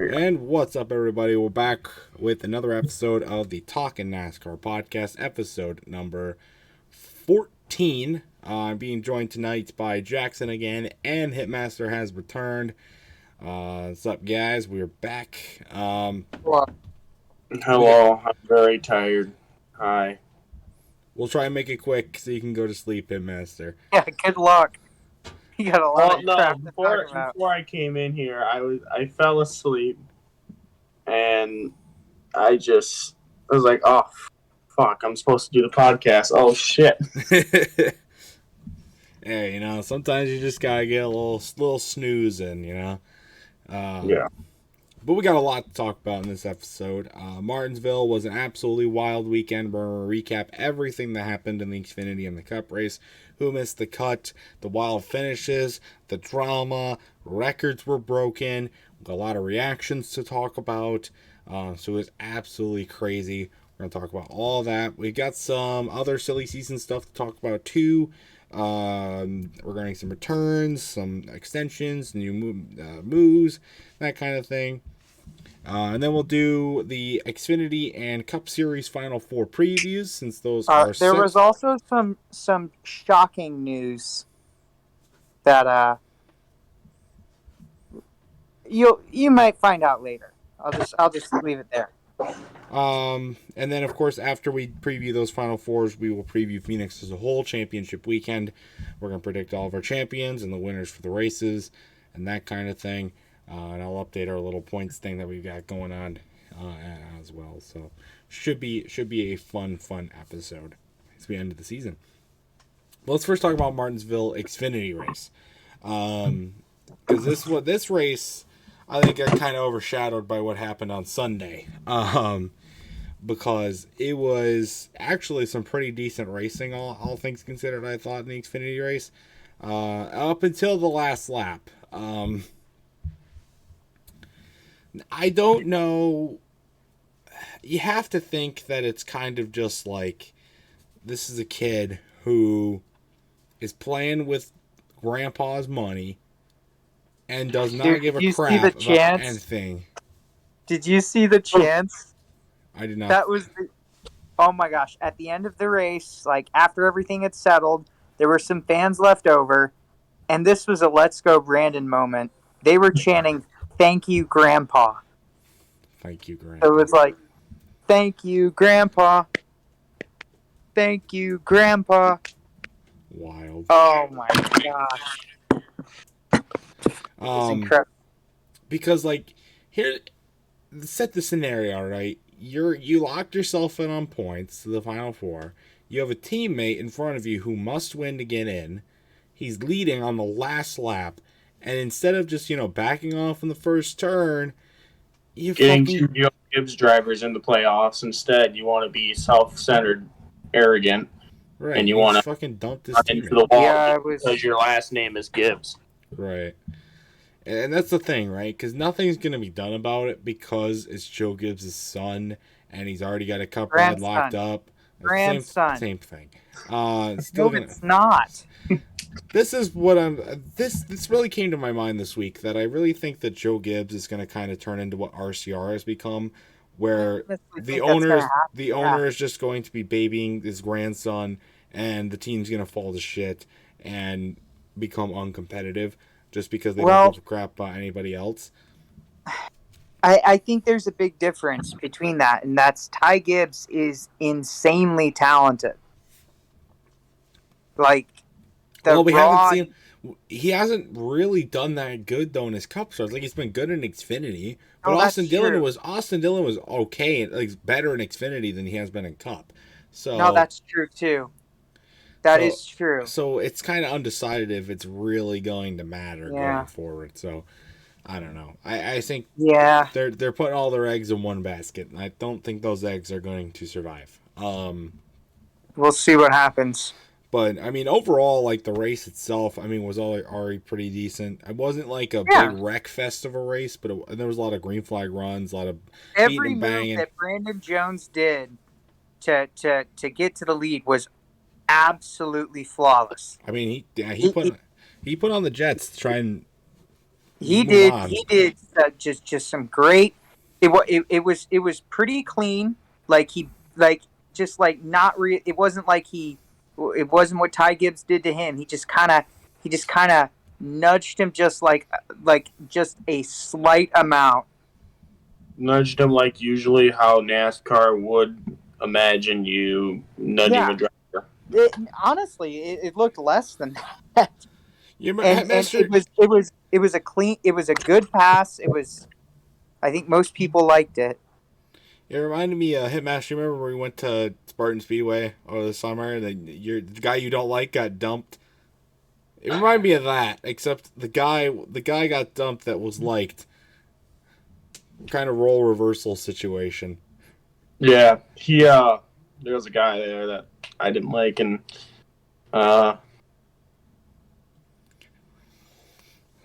here. And what's up, everybody? We're back with another episode of the Talkin' NASCAR podcast, episode number 14. I'm being joined tonight by Jackson again, and Hitmaster has returned. What's up, guys? We're back. Hello, I'm very tired. Hi. We'll try and make it quick so you can go to sleep, Hitmaster. Yeah, good luck. You got a lot of crap to talk about. Before I came in here, I fell asleep, and I was like, oh, fuck, I'm supposed to do the podcast. Oh, shit. Hey, sometimes you just gotta get a little snooze in, Yeah. But we got a lot to talk about in this episode. Martinsville was an absolutely wild weekend. We're going to recap everything that happened in the Xfinity and the Cup race. Who missed the cut, the wild finishes, the drama, records were broken. We got a lot of reactions to talk about. So it was absolutely crazy. We're going to talk about all that. We got some other silly season stuff to talk about too. Regarding some returns, some extensions, new moves, that kind of thing. And then we'll do the Xfinity and Cup Series Final Four previews, since those are there was also some shocking news that you might find out later. I'll just leave it there. And then, of course, after we preview those Final Fours, we will preview Phoenix as a whole championship weekend. We're going to predict all of our champions and the winners for the races and that kind of thing. And I'll update our little points thing that we've got going on as well. So should be a fun episode as we end the season. Well, let's first talk about Martinsville Xfinity race. Because this race, I think, got kind of overshadowed by what happened on Sunday. Because it was actually some pretty decent racing, all things considered, I thought, in the Xfinity race. Up until the last lap. I don't know. You have to think that it's kind of just like, this is a kid who is playing with grandpa's money and does not give a crap about anything. Did you see the chance? I did not. That was oh my gosh. At the end of the race, like after everything had settled, there were some fans left over, and this was a Let's Go Brandon moment. They were chanting, "Thank you, Grandpa." Thank you, Grandpa. So it was like, "Thank you, Grandpa. Thank you, Grandpa." Wild. Oh my gosh. It's incredible. Because, like, here, set the scenario, right? You locked yourself in on points to the Final Four. You have a teammate in front of you who must win to get in. He's leading on the last lap. And instead of just, backing off in the first turn, you getting two Joe Gibbs drivers in the playoffs instead. You want to be self-centered, arrogant, right? And you want to fucking dump this team into the wall because your last name is Gibbs, right? And that's the thing, right? Because nothing's gonna be done about it because it's Joe Gibbs' son, and he's already got a cup ride locked up. Grandson, same thing. It's not. This is what This really came to my mind this week, that I really think that Joe Gibbs is going to kind of turn into what RCR has become, where the owner is just going to be babying his grandson, and the team's going to fall to shit and become uncompetitive just because they don't give a crap about anybody else. I think there's a big difference between that, and that's Ty Gibbs is insanely talented. Like, he hasn't really done that good though in his Cup starts. Like, he's been good in Xfinity, but Oh, Austin Dillon was okay, like better in Xfinity than he has been in Cup. So no, that's true too. That is true. So it's kind of undecided if it's really going to matter going forward. So I don't know. I think they're putting all their eggs in one basket, and I don't think those eggs are going to survive. We'll see what happens. But, I mean, overall, like, the race itself, I mean, was already pretty decent. It wasn't, like, a big wreck fest of a race, but there was a lot of green flag runs, a lot of every beating and banging. Move that Brandon Jones did to get to the lead was absolutely flawless. I mean, he put on the Jets to try and He Move did. on. He did just some great. It was pretty clean. Like he just not real. It wasn't like he. It wasn't what Ty Gibbs did to him. He just kind of nudged him just a slight amount. Nudged him like usually how NASCAR would imagine you nudging Yeah. a driver. Honestly, it looked less than that. You remember, And Headmaster? it was a clean. It was a good pass. It was. I think most people liked it. It reminded me, Hitmaster. You remember when we went to Spartan Speedway over the summer? The guy you don't like got dumped. It reminded me of that, except the guy got dumped that was liked. Kind of role reversal situation. Yeah, there was a guy there that I didn't like, and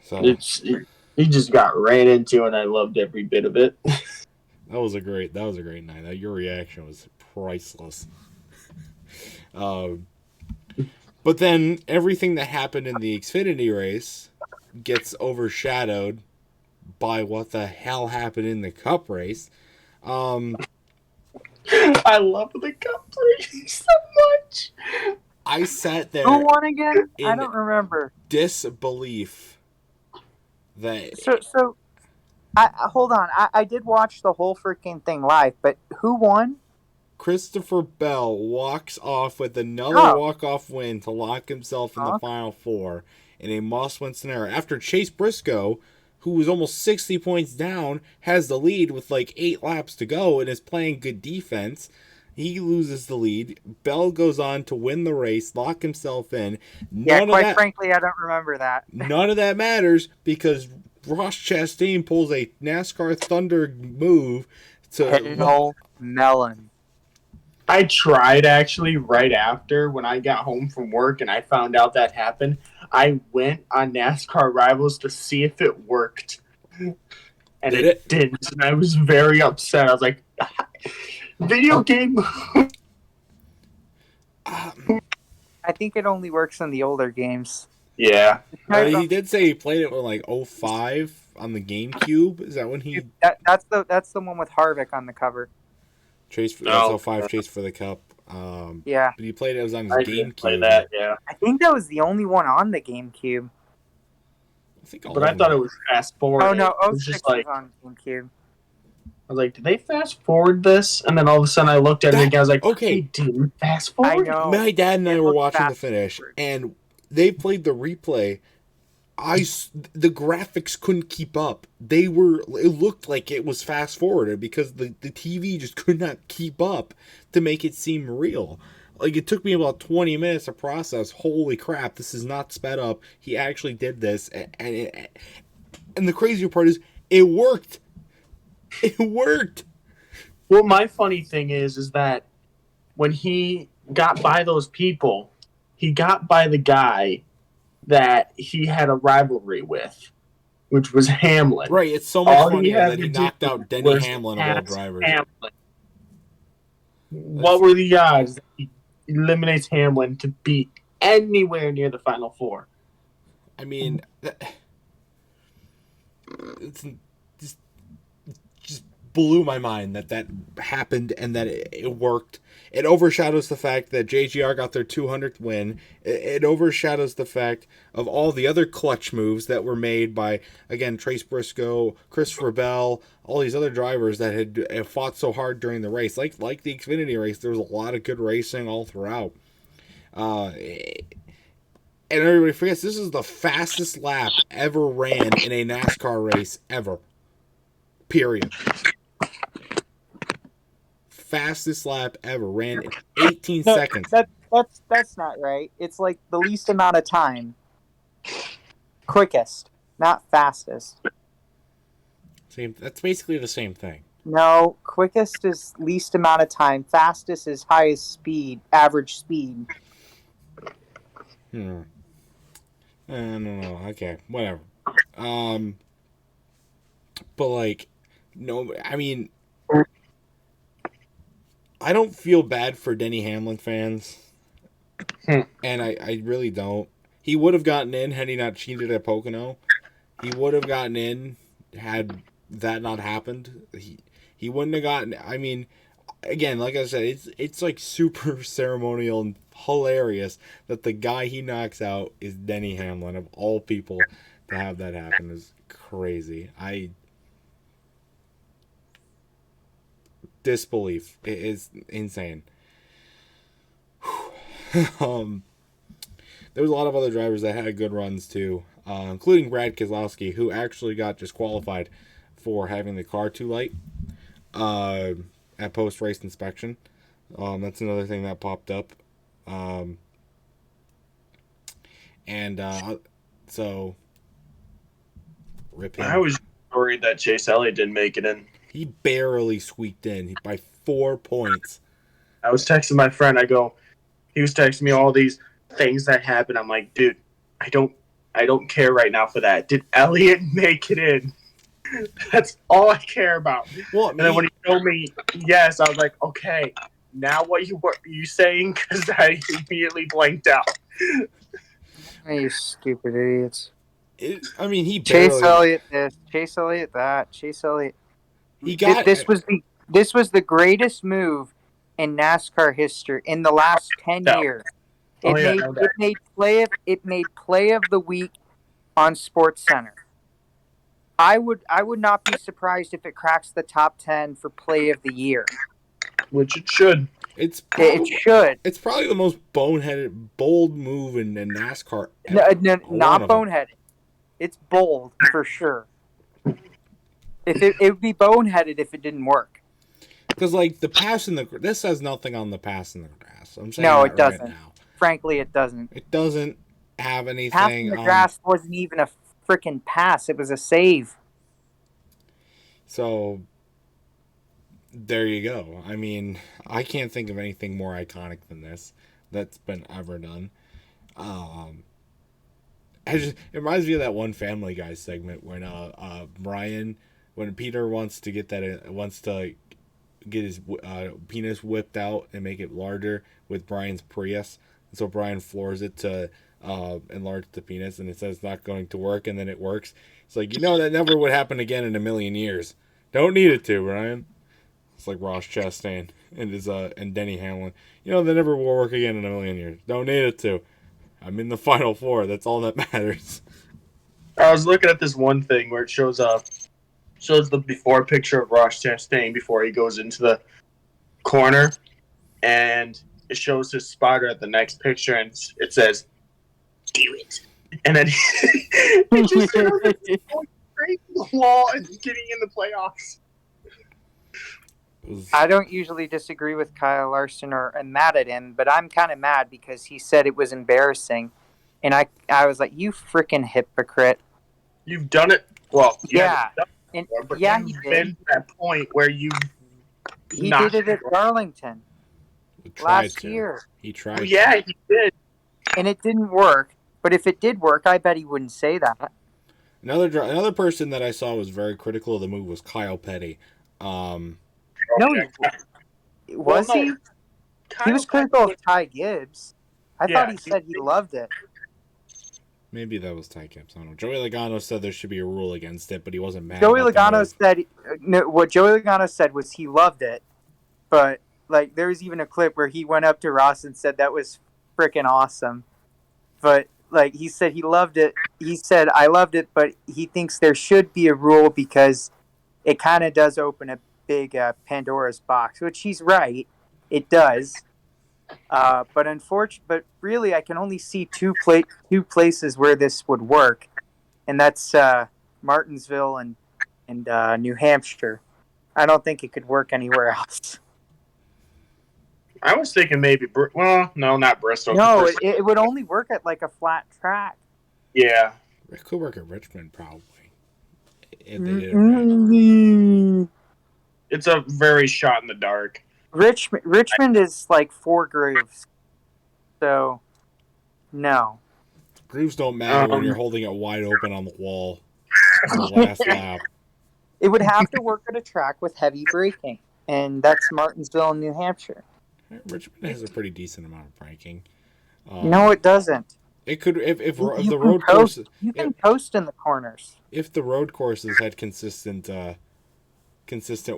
So he just got ran into, and I loved every bit of it. that was a great night. Your reaction was priceless. But then everything that happened in the Xfinity race gets overshadowed by what the hell happened in the Cup race. I love the Cup race so much. I sat there. Who won again? I in don't remember. disbelief that So I hold on. I did watch the whole freaking thing live, but who won? Christopher Bell walks off with another Oh. walk-off win to lock himself in the Okay. Final Four in a must-win scenario. After Chase Briscoe, who was almost 60 points down, has the lead with like 8 laps to go and is playing good defense. He loses the lead. Bell goes on to win the race, lock himself in. Frankly, I don't remember that. None of that matters because Ross Chastain pulls a NASCAR Thunder move to Hell melon. I tried actually right after when I got home from work and I found out that happened. I went on NASCAR Rivals to see if it worked, and it didn't. And I was very upset. I was like, "Video game." I think it only works on the older games. Yeah, he did say he played it with like 05 on the GameCube. Is that when he? That's the one with Harvick on the cover. Chase for that's 05 Chase for the Cup. Yeah, but he played it was on his I GameCube. did play that. Yeah, I think that was the only one on the GameCube. I think but I thought it was fast forward. Oh no, it was 06 just like was on GameCube. I was like, did they fast forward this? And then all of a sudden I looked at it again. I was like, okay, they didn't fast forward. I know. My dad and I were watching the fast finish, forward. and they played the replay. The graphics couldn't keep up. It looked like it was fast forwarded because the TV just could not keep up to make it seem real. Like, it took me about 20 minutes to process. Holy crap, this is not sped up. He actually did this, and the crazier part is it worked. It worked. Well, my funny thing is that when he got by those people, he got by the guy that he had a rivalry with, which was Hamlin. Right, it's so much funnier that he knocked out Denny Hamlin of all drivers. Hamlin. What were the odds that he eliminates Hamlin to be anywhere near the Final Four? I mean, it's just blew my mind that happened and that it worked. It overshadows the fact that JGR got their 200th win. It overshadows the fact of all the other clutch moves that were made by, again, Trace Briscoe, Christopher Bell, all these other drivers that had fought so hard during the race. Like the Xfinity race, there was a lot of good racing all throughout. And everybody forgets this is the fastest lap ever ran in a NASCAR race ever. Period. Fastest lap ever ran in 18 seconds. That's not right. It's like the least amount of time. Quickest, not fastest. That's basically the same thing. No, quickest is least amount of time. Fastest is highest speed, average speed. I don't know. Okay, whatever. But like, no, I mean, I don't feel bad for Denny Hamlin fans, and I really don't. He would have gotten in had he not cheated at Pocono, he would have gotten in had that not happened. He wouldn't have gotten. I mean, again, like I said, it's like super ceremonial and hilarious that the guy he knocks out is Denny Hamlin of all people. To have that happen is crazy. Disbelief. It is insane. There was a lot of other drivers that had good runs too, including Brad Keselowski, who actually got disqualified for having the car too light at post-race inspection. That's another thing that popped up. So, rip him. I was worried that Chase Elliott didn't make it in. He barely squeaked in by 4 points. I was texting my friend. He was texting me all these things that happened. I'm like, dude, I don't care right now for that. Did Elliott make it in? That's all I care about. Well, and then when he told me yes, I was like, okay, now what were you saying? Because I immediately blanked out. You stupid idiots. He barely... Chase Elliott this, Chase Elliott that, Chase Elliott. This was the greatest move in NASCAR history in the last 10 years. It made play of the week on SportsCenter. I would not be surprised if it cracks the top 10 for play of the year. Which it should. It should. It's probably the most bold move in NASCAR ever. No, not boneheaded. It's bold for sure. It would be boneheaded if it didn't work. Because like this has nothing on the pass in the grass. I'm saying no, it doesn't. Right now. Frankly, it doesn't. It doesn't have anything. Pass in the grass wasn't even a freaking pass. It was a save. So there you go. I mean, I can't think of anything more iconic than this that's been ever done. It reminds me of that one Family Guy segment when when Peter wants to get his penis whipped out and make it larger with Brian's Prius. And so Brian floors it to enlarge the penis, and it says it's not going to work, and then it works. It's like, that never would happen again in a million years. Don't need it to, Brian. It's like Ross Chastain and Denny Hamlin. They never will work again in a million years. Don't need it to. I'm in the Final Four. That's all that matters. I was looking at this one thing where it shows the before picture of Ross Chastain before he goes into the corner, and it shows his spotter at the next picture, and it says, "Do it." And then he just going straight the wall and getting in the playoffs. I don't usually disagree with Kyle Larson or mad at him, but I'm kind of mad because he said it was embarrassing, and I was like, "You freaking hypocrite! You've done it well." Yeah, he did. That point where he did it at Darlington last year. He tried. Yeah, he did, and it didn't work. But if it did work, I bet he wouldn't say that. Another person that I saw was very critical of the move was Kyle Petty. No, was he? He was critical of Ty Gibbs. I thought he said he loved it. Maybe that was Ty Gibbs. I don't know. Joey Logano said there should be a rule against it, but he wasn't mad. Joey Logano said what Joey Logano said was he loved it, but like there was even a clip where he went up to Ross and said that was freaking awesome. But like he said he loved it. He said I loved it, but he thinks there should be a rule because it kind of does open a big Pandora's box, which he's right. It does. But really, I can only see two places where this would work, and that's Martinsville and New Hampshire. I don't think it could work anywhere else. I was thinking maybe, no, not Bristol. No, it would only work at like a flat track. Yeah. It could work at Richmond, probably. If they did it right. It's a very shot in the dark. Richmond is like 4 grooves. So, no. Grooves don't matter when you're holding it wide open on the wall on the last lap. It would have to work at a track with heavy braking, and that's Martinsville in New Hampshire. Richmond has a pretty decent amount of braking. No, it doesn't. It could if You the can road course you can coast in the corners. if the road courses had consistent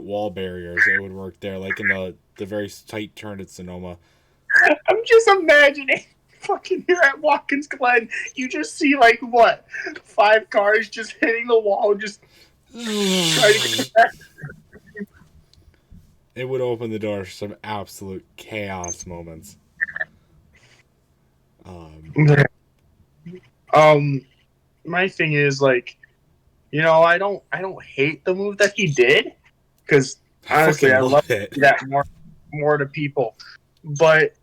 wall barriers, it would work there, like in the very tight turn at Sonoma. I'm just imagining fucking here at Watkins Glen, you just see like what 5 cars just hitting the wall, just trying to get back. It would open the door for some absolute chaos moments. My thing is like, I don't hate the move that he did because honestly, I love it. that more to people. But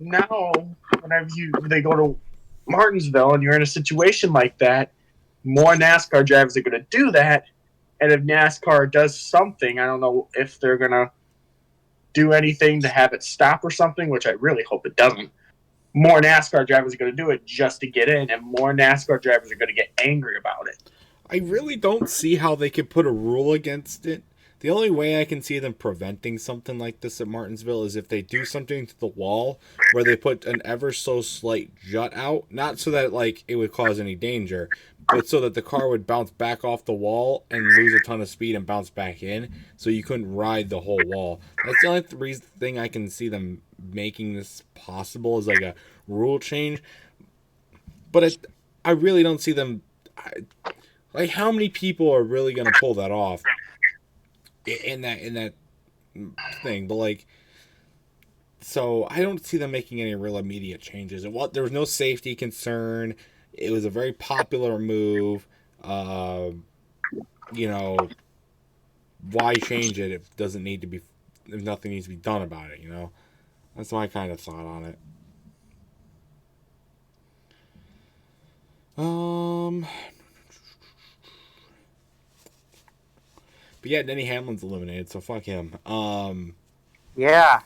now, whenever they go to Martinsville and you're in a situation like that, more NASCAR drivers are going to do that. And if NASCAR does something, I don't know if they're going to do anything to have it stop or something, which I really hope it doesn't. More NASCAR drivers are going to do it just to get in, and more NASCAR drivers are going to get angry about it. I really don't see how they could put a rule against it. The only way I can see them preventing something like this at Martinsville is if they do something to the wall where they put an ever so slight jut out, not so that like it would cause any danger, but so that the car would bounce back off the wall and lose a ton of speed and bounce back in, so you couldn't ride the whole wall. That's the only thing I can see them making this possible is like a rule change. But I really don't see them. Like, how many people are really going to pull that off in that thing? But like, so I don't see them making any real immediate changes. There was no safety concern. It was a very popular move. You know, why change it if doesn't need to be, if nothing needs to be done about it? You know, that's my kind of thought on it. But yeah, Denny Hamlin's eliminated, so fuck him. Yeah.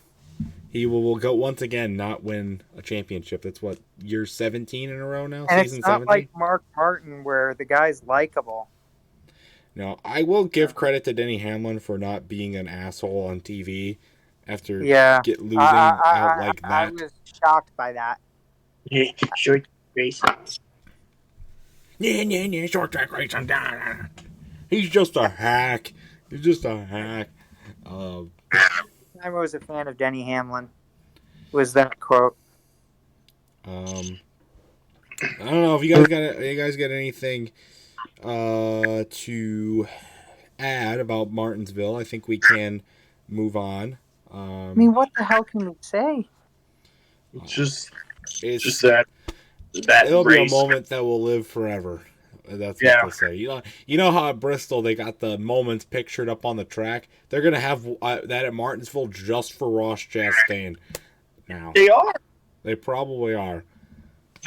He will go once again not win a championship. That's what, year 17 in a row now? And Season it's not 17? like Mark Martin where the guy's likable. No, I will give credit to Denny Hamlin for not being an asshole on TV after losing out like that. I was shocked by that. Yeah, short racing. Yeah, short track racing. He's just a hack. He's just a hack. I was a fan of Denny Hamlin. Was that quote? I don't know if you guys got anything to add about Martinsville. I think we can move on. I mean, what the hell can we say? It's just that it'll race. Be a moment that will live forever. That's what they say. You know how at Bristol they got the moments pictured up on the track. They're gonna have that at Martinsville just for Ross Chastain. Now they are. They probably are.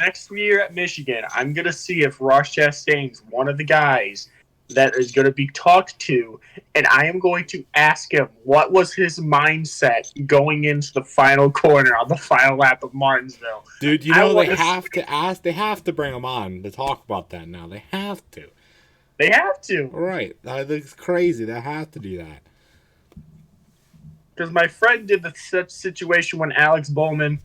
Next year at Michigan, I'm gonna see if Ross Chastain's one of the guys that is going to be talked to, and I am going to ask him what was his mindset going into the final corner on the final lap of Martinsville. Dude, you know they have to bring him on to talk about that now. They have to. They have to. Right. That's crazy. They have to do that. Because my friend did the such situation when Alex Bowman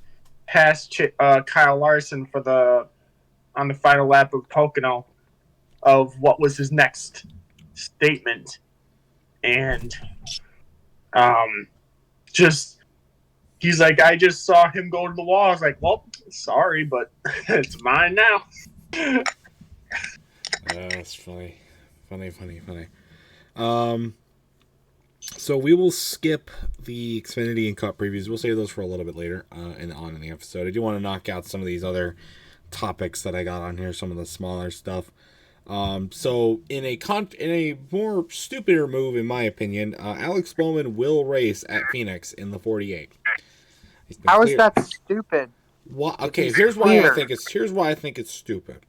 passed Kyle Larson on the final lap of Pocono, of what was his next statement, and he's like, I just saw him go to the wall. I was like, well, sorry, but it's mine now. That's funny. So we will skip the Xfinity and Cup previews. We'll save those for a little bit later in the episode. I do want to knock out some of these other topics that I got on here, some of the smaller stuff. So in a more stupider move, in my opinion, Alex Bowman will race at Phoenix in the 48. How is that stupid? Okay, here's why I think it's stupid.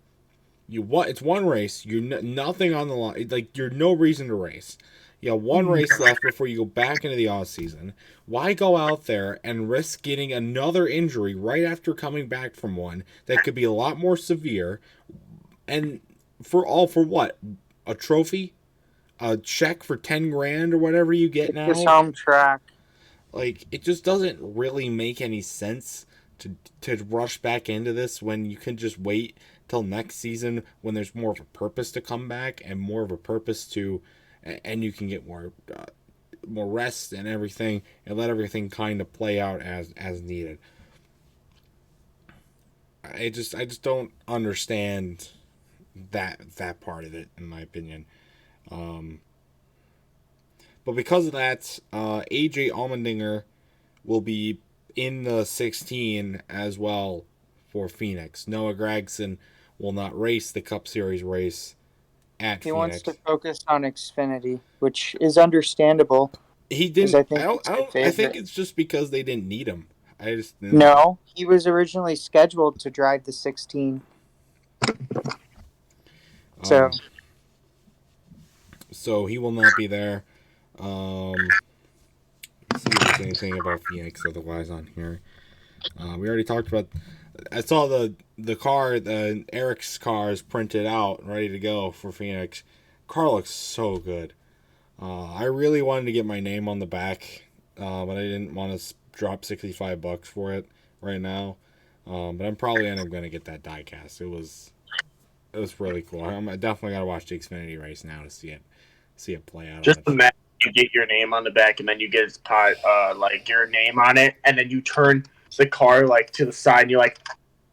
It's one race. You're nothing on the line. Like, you're no reason to race. You have one race left before you go back into the off season. Why go out there and risk getting another injury right after coming back from one that could be a lot more severe? And for what? A trophy? A check for $10,000 or whatever you get now? It's home track. Like, it just doesn't really make any sense to rush back into this when you can just wait till next season when there's more of a purpose to come back and more of a purpose to, and you can get more rest and everything, and let everything kind of play out as needed. I just don't understand that part of it, in my opinion. But because of that, AJ Allmendinger will be in the 16 as well for Phoenix. Noah Gragson will not race the Cup Series race at Phoenix. He wants to focus on Xfinity, which is understandable. He didn't. I think it's just because they didn't need him. No, he was originally scheduled to drive the 16. So he will not be there. Let's see if there's anything about Phoenix otherwise on here. We already talked about. I saw the car, Eric's car is printed out, ready to go for Phoenix. Car looks so good. I really wanted to get my name on the back, but I didn't want to drop $65 for it right now. But I'm probably going to get that diecast. It was really cool. I definitely got to watch the Xfinity race now to see it play out. Just imagine you get your name on the back, and then you get like your name on it, and then you turn the car like to the side, and you're like,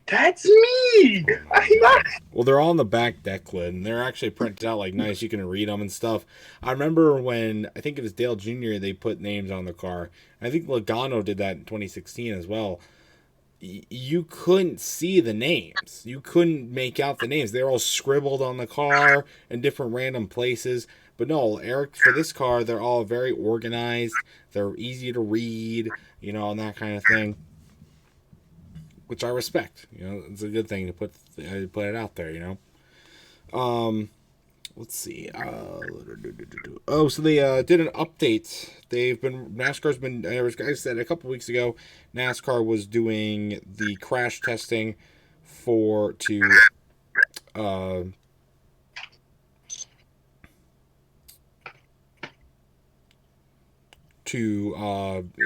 "That's me!" Well, they're all on the back deck lid, and they're actually printed out like nice. You can read them and stuff. I remember when I think it was Dale Jr. They put names on the car. I think Logano did that in 2016 as well. You couldn't see the names. You couldn't make out the names. They're all scribbled on the car in different random places. But no, Eric, for this car, they're all very organized. They're easy to read, and that kind of thing. Which I respect. It's a good thing to put it out there, Let's see. So they did an update. NASCAR's been, as I said a couple weeks ago, NASCAR was doing the crash testing to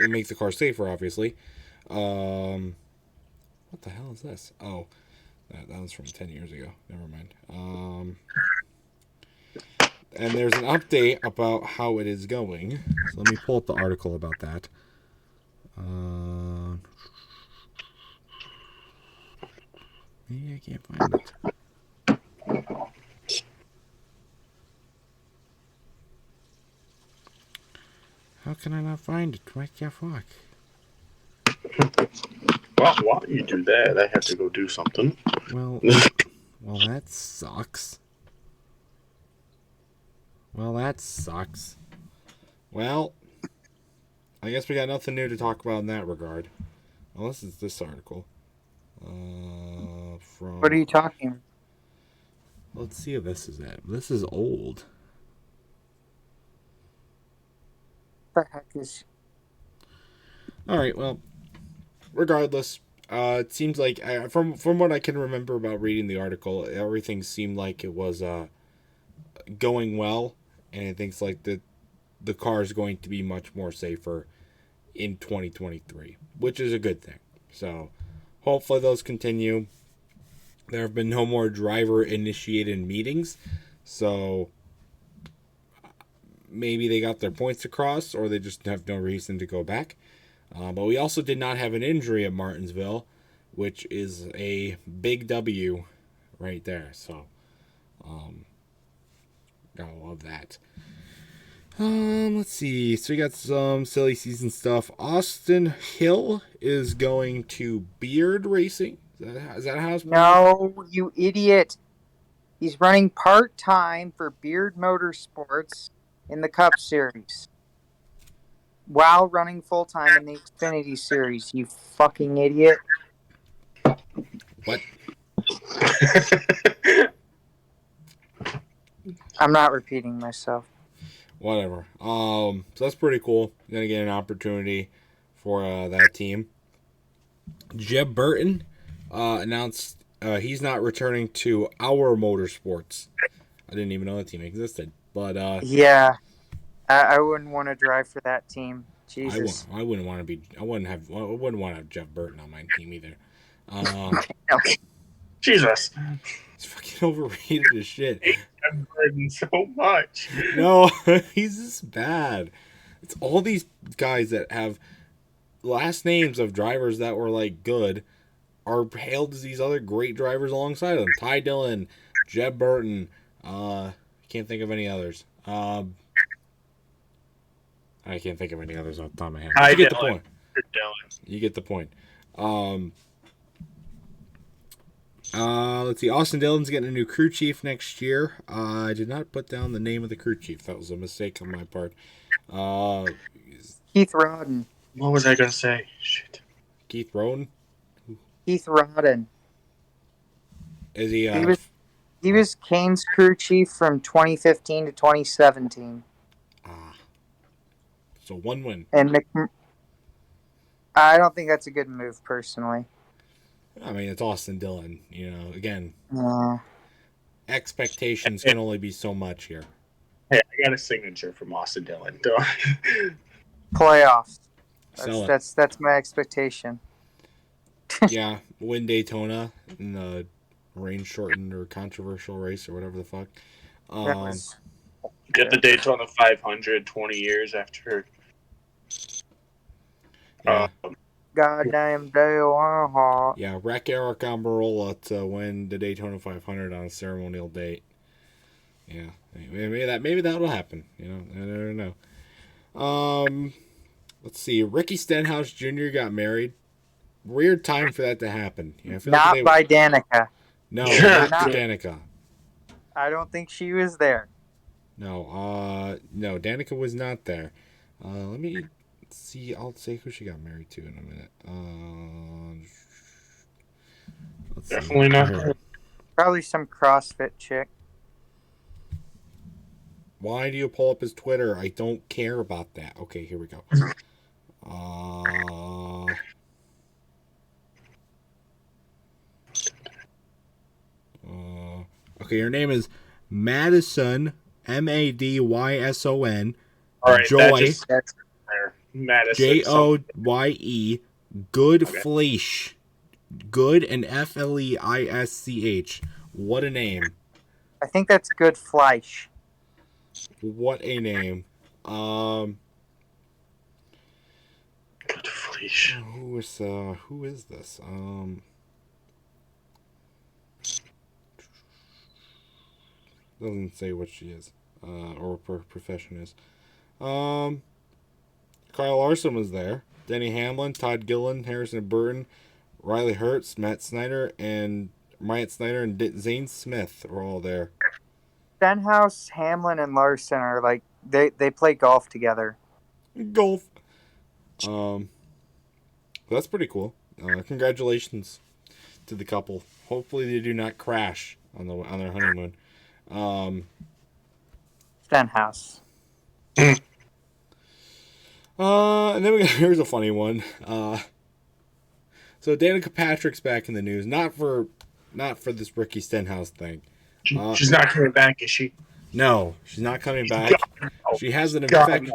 make the car safer, obviously. What the hell is this? Oh, that was from 10 years ago. Never mind. And there's an update about how it is going. So let me pull up the article about that. Maybe I can't find it. How can I not find it? What the fuck? Well, while you do that, I have to go do something. Well, that sucks. Well, I guess we got nothing new to talk about in that regard. Unless it's this article. What are you talking? Let's see if this is it. This is old. What the heck is... Alright, well, regardless, it seems like, from what I can remember about reading the article, everything seemed like it was going well, and it thinks like the car is going to be much more safer in 2023, which is a good thing. So hopefully those continue. There have been no more driver-initiated meetings, so maybe they got their points across, or they just have no reason to go back. But we also did not have an injury at Martinsville, which is a big W right there. So, gotta love that. Let's see. So we got some silly season stuff. Austin Hill is going to Beard Racing. Is that how it's pronounced? No, you idiot. He's running part-time for Beard Motorsports in the Cup Series, while running full-time in the Xfinity Series, you fucking idiot. What? I'm not repeating myself. Whatever. So that's pretty cool. Gonna get an opportunity for that team. Jeb Burton announced he's not returning to our motorsports. I didn't even know that team existed. But yeah. I wouldn't want to drive for that team. Jesus. I wouldn't want to have Jeff Burton on my team either. Jesus. He's fucking overrated as shit. I'm burdened so much. No, he's just bad. It's all these guys that have last names of drivers that were like good are hailed as these other great drivers alongside of them. Ty Dillon, Jeb Burton. Can't think of any others. I can't think of any others off the top of my head. You get the point. You get the point. Let's see. Austin Dillon's getting a new crew chief next year. I did not put down the name of the crew chief. That was a mistake on my part. Keith Rodden. What was I gonna say? Shit. Keith Roden? Keith Rodden. Is he? He was Kane's crew chief from 2015 to 2017. So one win. And I don't think that's a good move, personally. I mean, it's Austin Dillon. You know, again, Yeah. expectations can only be so much here. Hey, I got a signature from Austin Dillon. Playoffs. Sell it. That's my expectation. Yeah, win Daytona in the rain-shortened or controversial race or whatever the fuck. Get the Daytona 500 20 years after. Yeah. Goddamn day. Yeah, wreck Eric Almirola to win the Daytona 500 on a ceremonial date. Yeah, maybe that'll happen. You know, I don't know. Let's see. Ricky Stenhouse Jr. got married. Weird time for that to happen. You know, I feel Not like by Danica. No, not Danica. I don't think she was there. No, Danica was not there. Let me see. I'll say who she got married to in a minute. Let's Definitely see. not. Probably some CrossFit chick. Why do you pull up his Twitter? I don't care about that. Okay, here we go. Okay, her name is Madison, Madyson. All right, Joy, Madison. Joye, Good Fleisch. Good and Fleisch. What a name. I think that's good Fleisch. What a name. Good Fleisch. Who is this? Doesn't say what she is, or what her profession is. Kyle Larson was there. Denny Hamlin, Todd Gillen, Harrison Burton, Riley Hertz, Matt Snyder, and Zane Smith were all there. Stenhouse, Hamlin, and Larson are like they play golf together. Golf. That's pretty cool. Congratulations to the couple. Hopefully they do not crash on their honeymoon. Stenhouse. And then here's a funny one. So Danica Patrick's back in the news, not for this Ricky Stenhouse thing. She's not coming back, is she? No, she's not coming back. She has an infection.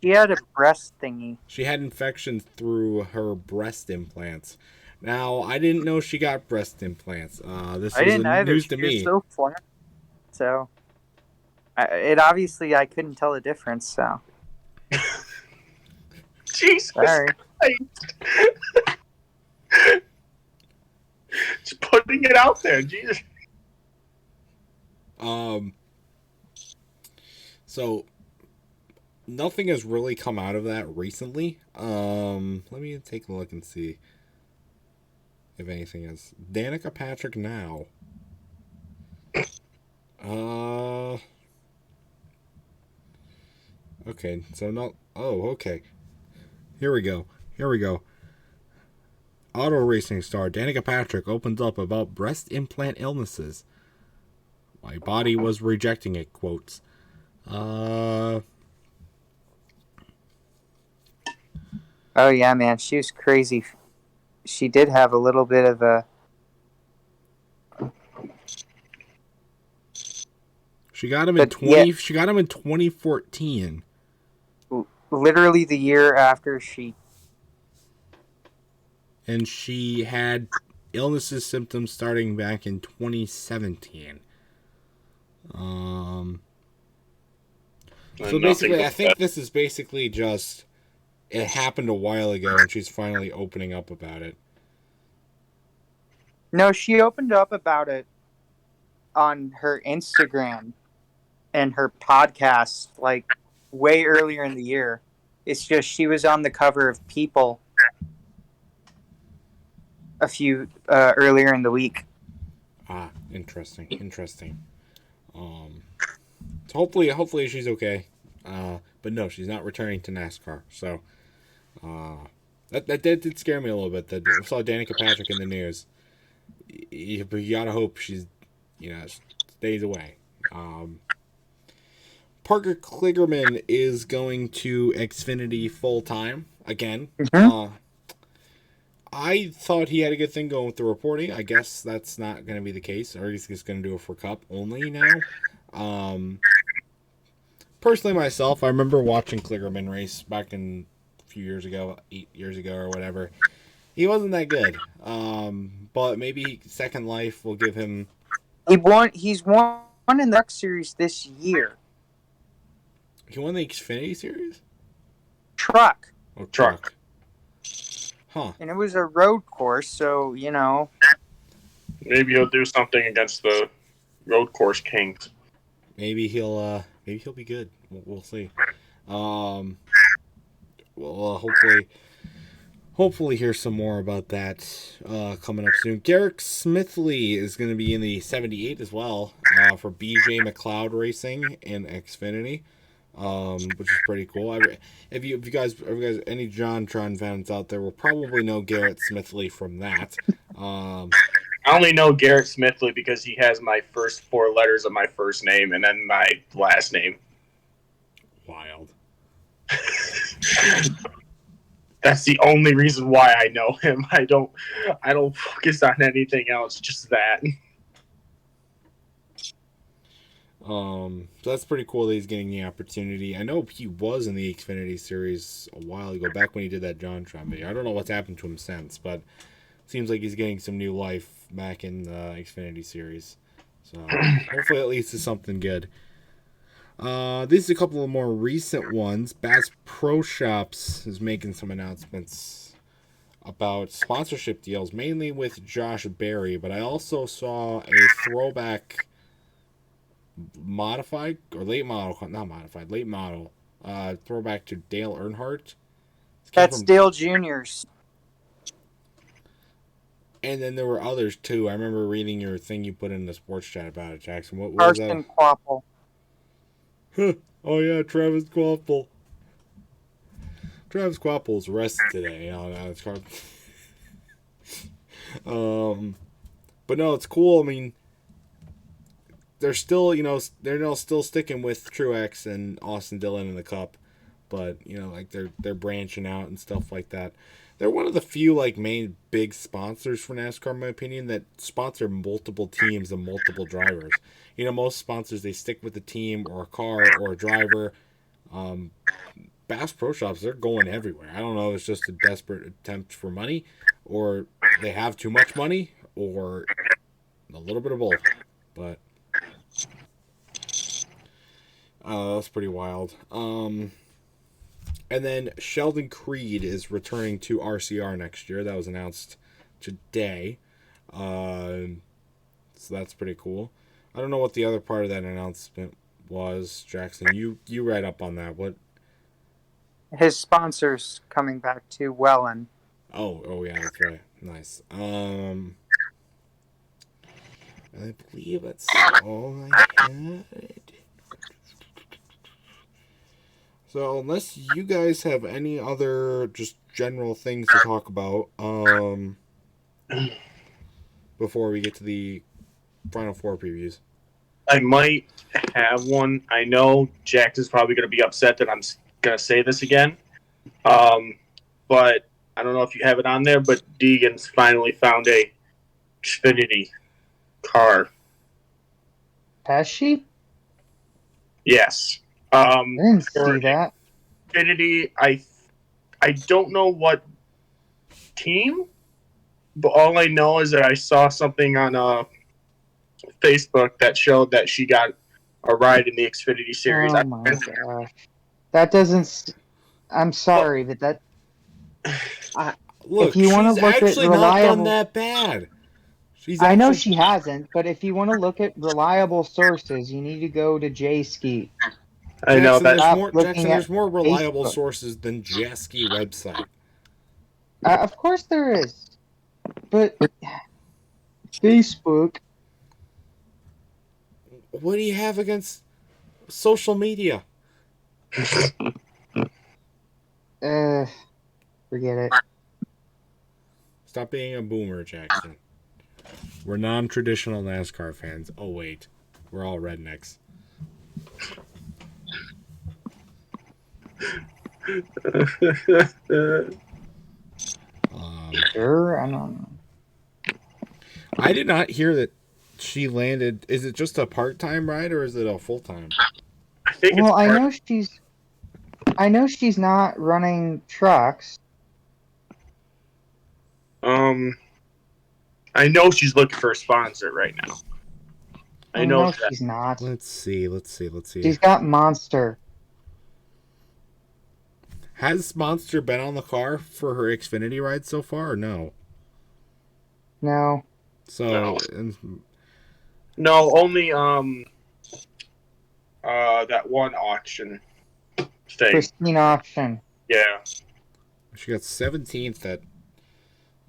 She had a breast thingy. She had infections through her breast implants. Now, I didn't know she got breast implants. This is news to me. So flat. So, I couldn't tell the difference. So, Jesus sorry. Just putting it out there, Jesus. So nothing has really come out of that recently. Let me take a look and see if anything is. Danica Patrick now. Okay, so not. Oh, okay. Here we go. Auto racing star Danica Patrick opens up about breast implant illnesses. My body was rejecting it, quotes. Oh yeah, man, she was crazy. She did have a little bit of a. She got him in 2014. literally the year after she. And she had illnesses symptoms starting back in 2017. So basically, I think this is basically just it happened a while ago, and she's finally opening up about it. No, she opened up about it on her Instagram and her podcast, like way earlier in the year. It's just she was on the cover of People a few earlier in the week. Ah, interesting. So hopefully she's okay. But no, she's not returning to NASCAR. So that did scare me a little bit. That I saw Danica Patrick in the news. But you gotta hope she's stays away. Parker Kligerman is going to Xfinity full time again. Mm-hmm. I thought he had a good thing going with the reporting. I guess that's not going to be the case, or he's just going to do it for Cup only now. Personally, myself, I remember watching Kligerman race back in a few years ago, 8 years ago or whatever. He wasn't that good, but maybe Second Life will give him. He's won in the Truck Series this year. He won the Xfinity Series? Truck. Oh, truck. Huh. And it was a road course, so, Maybe he'll do something against the road course kings. Maybe he'll be good. We'll see. Well, hopefully hear some more about that coming up soon. Garrett Smithley is going to be in the 78 as well for BJ McLeod Racing in Xfinity, which is pretty cool. If you guys, any John Tron fans out there will probably know Garrett Smithley from that. I only know Garrett Smithley because he has my first 4 letters of my first name and then my last name. Wild. That's the only reason why I know him. I don't focus on anything else, just that. So that's pretty cool that he's getting the opportunity. I know he was in the Xfinity Series a while ago, back when he did that John Tron video. I don't know what's happened to him since, but it seems like he's getting some new life back in the Xfinity Series. So hopefully it leads to something good. This is a couple of more recent ones. Bass Pro Shops is making some announcements about sponsorship deals, mainly with Josh Berry, but I also saw a throwback modified or late model throwback to Dale Earnhardt. That's Dale Jr.'s. And then there were others too. I remember reading your thing you put in the sports chat about it, Jackson. What was that? Carson Quapple. Oh yeah, Travis Quapple. Travis Quapple's arrested today on his car. But no, it's cool. I mean, they're still, they're still sticking with Truex and Austin Dillon in the Cup, but like they're branching out and stuff like that. They're one of the few main big sponsors for NASCAR, in my opinion, that sponsor multiple teams and multiple drivers. Most sponsors, they stick with a team or a car or a driver. Bass Pro Shops, they're going everywhere. I don't know if it's just a desperate attempt for money, or they have too much money, or a little bit of both. But that's pretty wild. And then Sheldon Creed is returning to RCR next year. That was announced today. So that's pretty cool. I don't know what the other part of that announcement was, Jackson. You read up on that. What? His sponsor's coming back to Welland. Oh yeah, that's right. Nice. I believe that's all I had. So unless you guys have any other just general things to talk about, before we get to the Final Four previews. I might have one. I know Jack is probably going to be upset that I'm going to say this again. But I don't know if you have it on there, but Deegan's finally found a Xfinity car. Has she? Yes. I didn't see that. Xfinity, I don't know what team, but all I know is that I saw something on Facebook that showed that she got a ride in the Xfinity series. Oh my gosh. That doesn't. I'm sorry, but that. If Look, you want to she's look at actually not done reliable. that bad. She's I know actually. she hasn't, but if you want to look at reliable sources, you need to go to J-Ski. I know Jackson, that. there's Stop more. Jackson, looking at there's more reliable Facebook. sources than Jesky website. Of course there is, but Facebook. What do you have against social media? Forget it. Stop being a boomer, Jackson. We're non-traditional NASCAR fans. Oh wait, we're all rednecks. Sure, I don't know. I did not hear that she landed. Is it just a part-time ride or is it a full-time? I think Well, it's I know she's not running trucks. I know she's looking for a sponsor right now. I know No, that. she's not. Let's see. She's got Monster. Has Monster been on the car for her Xfinity ride so far or no? No. So, No, only that one auction thing. Pristine auction. Yeah. she got 17th at.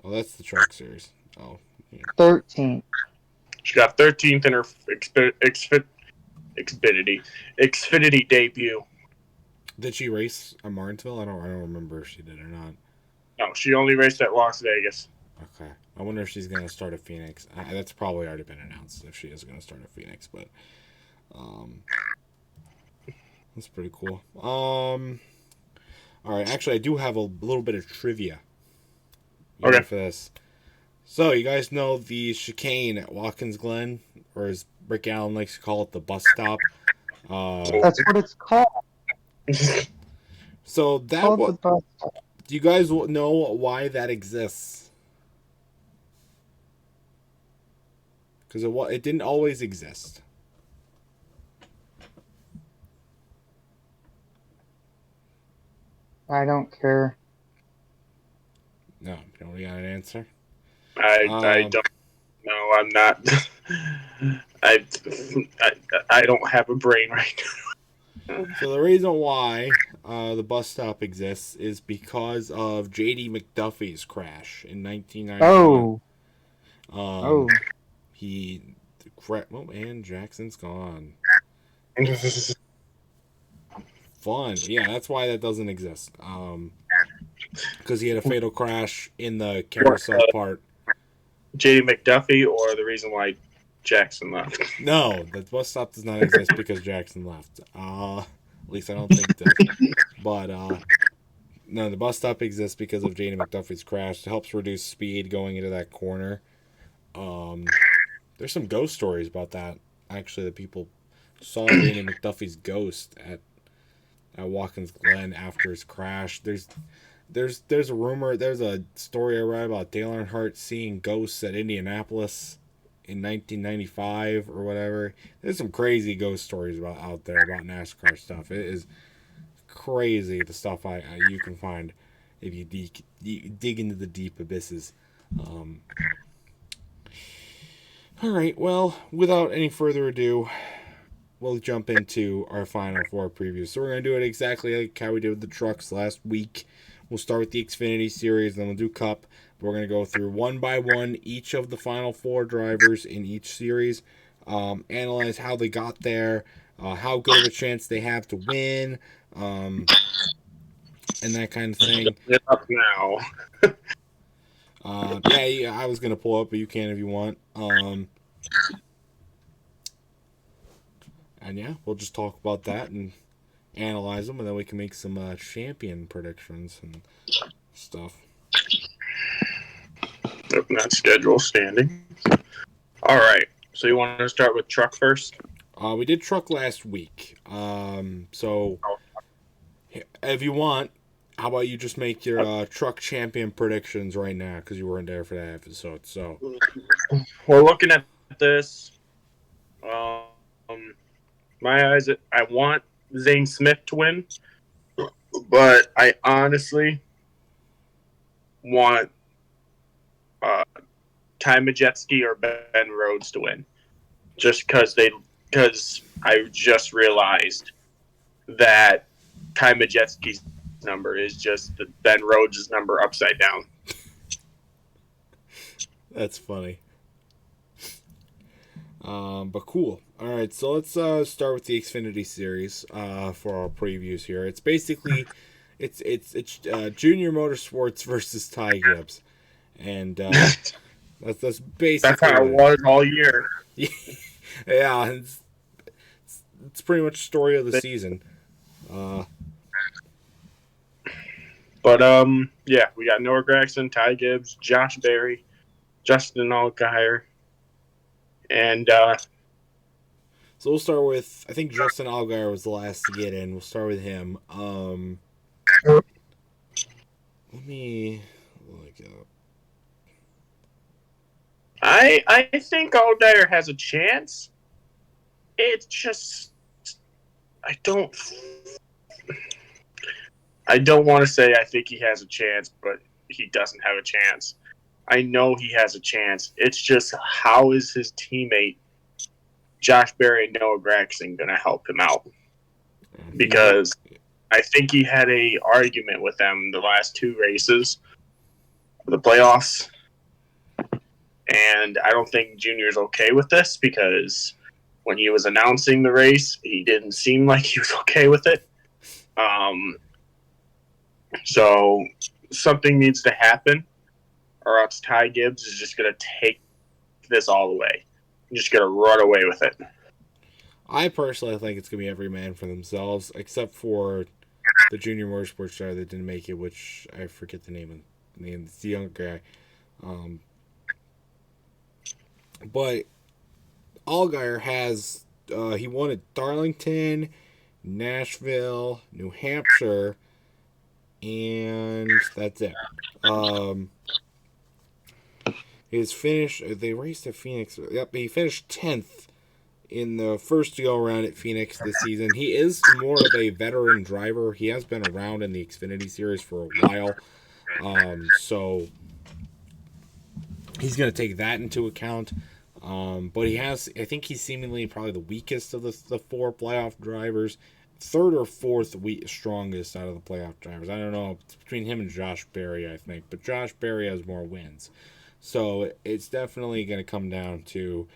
Oh, that's the truck series. Oh, yeah. 13th. She got 13th in her Xfinity debut. Did she race at Martinsville? I don't remember if she did or not. No, she only raced at Las Vegas. Okay. I wonder if she's going to start at Phoenix. That's probably already been announced if she is going to start at Phoenix, but that's pretty cool. All right, actually I do have a little bit of trivia. Okay. For this. So, you guys know the chicane at Watkins Glen, or as Rick Allen likes to call it, the bus stop. That's what it's called. So that The bus stop. do you guys know why that exists? Because it didn't always exist. I don't care. No, you don't got an answer. I don't. No, I'm not. I don't have a brain right now. So the reason why the bus stop exists is because of J.D. McDuffie's crash in 1991. Oh. And Jackson's gone. Fun. Yeah, that's why that doesn't exist. Because he had a fatal crash in the carousel part. J.D. McDuffie, or the reason why Jackson left? No, the bus stop does not exist because Jackson left. At least I don't think that. But no, the bus stop exists because of J.D. McDuffie's crash. It helps reduce speed going into that corner. There's some ghost stories about that. Actually, that people saw J.D. McDuffie's ghost at Watkins Glen after his crash. There's a rumor. There's a story I read about Dale Earnhardt seeing ghosts at Indianapolis in 1995 or whatever. There's some crazy ghost stories out there about NASCAR stuff. It is crazy the stuff you can find if you dig into the deep abysses. All right. Well, without any further ado, we'll jump into our Final Four preview. So we're going to do it exactly like how we did with the trucks last week. We'll start with the Xfinity Series, then we'll do Cup. We're going to go through one by one each of the Final Four drivers in each series, analyze how they got there, how good of a chance they have to win, and that kind of thing. Get up now. Yeah, I was going to pull up, but you can if you want. And yeah, we'll just talk about that and analyze them, and then we can make some champion predictions and stuff. Open that schedule standing. All right. So you want to start with truck first? We did truck last week. So If you want, how about you just make your truck champion predictions right now because you weren't there for that episode. So We're looking at this. Um, my eyes, I want Zane Smith to win, but I honestly want Ty Majeski or Ben Rhodes to win, just because I just realized that Ty Majeski's number is just Ben Rhodes' number upside down. that's funny. But cool. All right, so let's start with the Xfinity series for our previews here. It's basically it's Junior Motorsports versus Ty Gibbs, and that's basically That's how it was all year. Yeah, it's pretty much the story of the season. But yeah, we got Noah Gragson, Ty Gibbs, Josh Berry, Justin Allgaier, and so we'll start with, I think Justin Allgaier was the last to get in. We'll start with him. Let me look it up. I think Allgaier has a chance. It's just I don't want to say I think he has a chance, but he doesn't have a chance. I know he has a chance. It's just how is his teammate Josh Berry and Noah Gragson going to help him out? Because I think he had a argument with them the last two races of the playoffs. And I don't think Junior's okay with this because when he was announcing the race, he didn't seem like he was okay with it. So something needs to happen, or else Ty Gibbs is just going to take this all the way. He's just going to run away with it. I personally think it's going to be every man for themselves, except for the Junior Motorsports driver that didn't make it, which I forget the name. It's the young guy. But Allgaier has, he won at Darlington, Nashville, New Hampshire, and that's it. His finish, they raced at Phoenix. Yep, he finished 10th in the first go-around at Phoenix this season. He is more of a veteran driver. He has been around in the Xfinity series for a while. So he's going to take that into account. But he has, I think he's seemingly probably the weakest of the four playoff drivers. Third or fourth strongest out of the playoff drivers. I don't know. It's between him and Josh Berry, I think. But Josh Berry has more wins. So it's definitely going to come down to,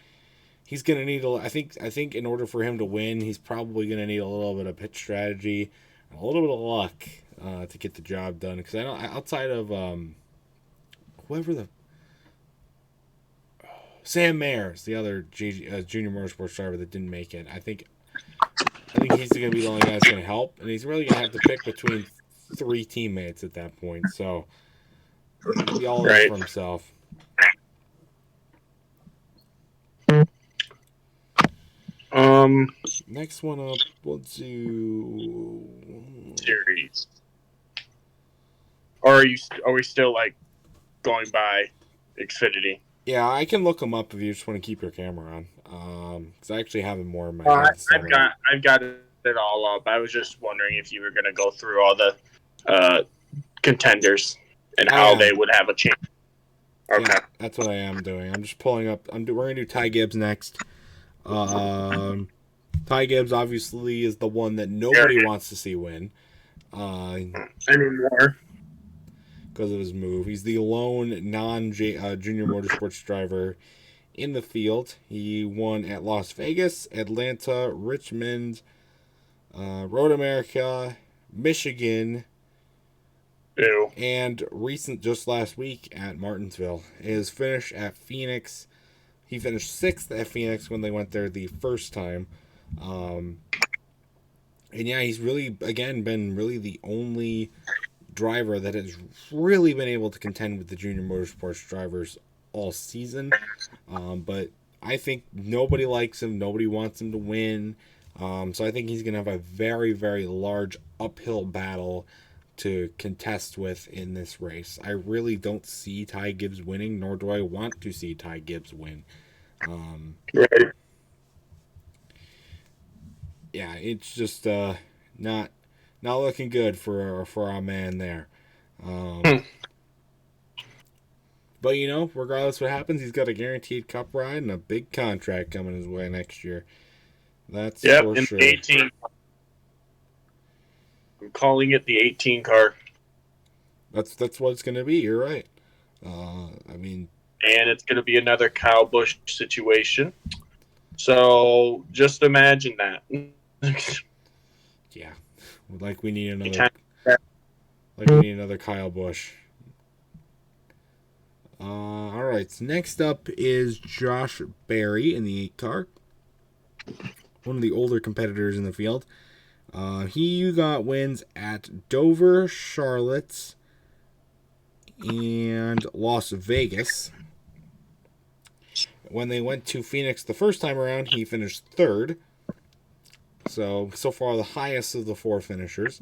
he's going to need I think in order for him to win, he's probably going to need a little bit of pitch strategy, and a little bit of luck to get the job done. Because I know outside of Sam Mayer's the other Junior Motorsports driver that didn't make it. I think he's going to be the only guy that's going to help, and he's really going to have to pick between three teammates at that point. So he'll be all in for himself. Next one up, we'll do series. Or are we still like going by Xfinity? Yeah, I can look them up if you just want to keep your camera on. Because I actually have them more in my head. I've got it all up. I was just wondering if you were going to go through all the contenders and how they would have a chance. Okay, yeah, that's what I am doing. I'm just pulling up. We're going to do Ty Gibbs next. Ty Gibbs obviously is the one that nobody wants to see win. Anymore. Because of his move. He's the lone non-junior motorsports driver in the field. He won at Las Vegas, Atlanta, Richmond, Road America, Michigan, and just last week at Martinsville. His finish at Phoenix, he finished 6th at Phoenix when they went there the first time. And yeah, he's really, again, been really the only driver that has really been able to contend with the junior motorsports drivers all season. But I think nobody likes him. Nobody wants him to win. So I think he's going to have a very, very large uphill battle to contest with in this race. I really don't see Ty Gibbs winning, nor do I want to see Ty Gibbs win. Right. Yeah, it's just not looking good for our man there. But regardless what happens, he's got a guaranteed Cup ride and a big contract coming his way next year. That's for in sure. 18. I'm calling it the 18 car. That's what it's going to be. You're right. And it's going to be another Kyle Busch situation. So just imagine that. Yeah, like we need another Kyle Busch. All right. So next up is Josh Berry in the 8 car, one of the older competitors in the field. He got wins at Dover, Charlotte, and Las Vegas. When they went to Phoenix the first time around, he finished 3rd. So far the highest of the 4 finishers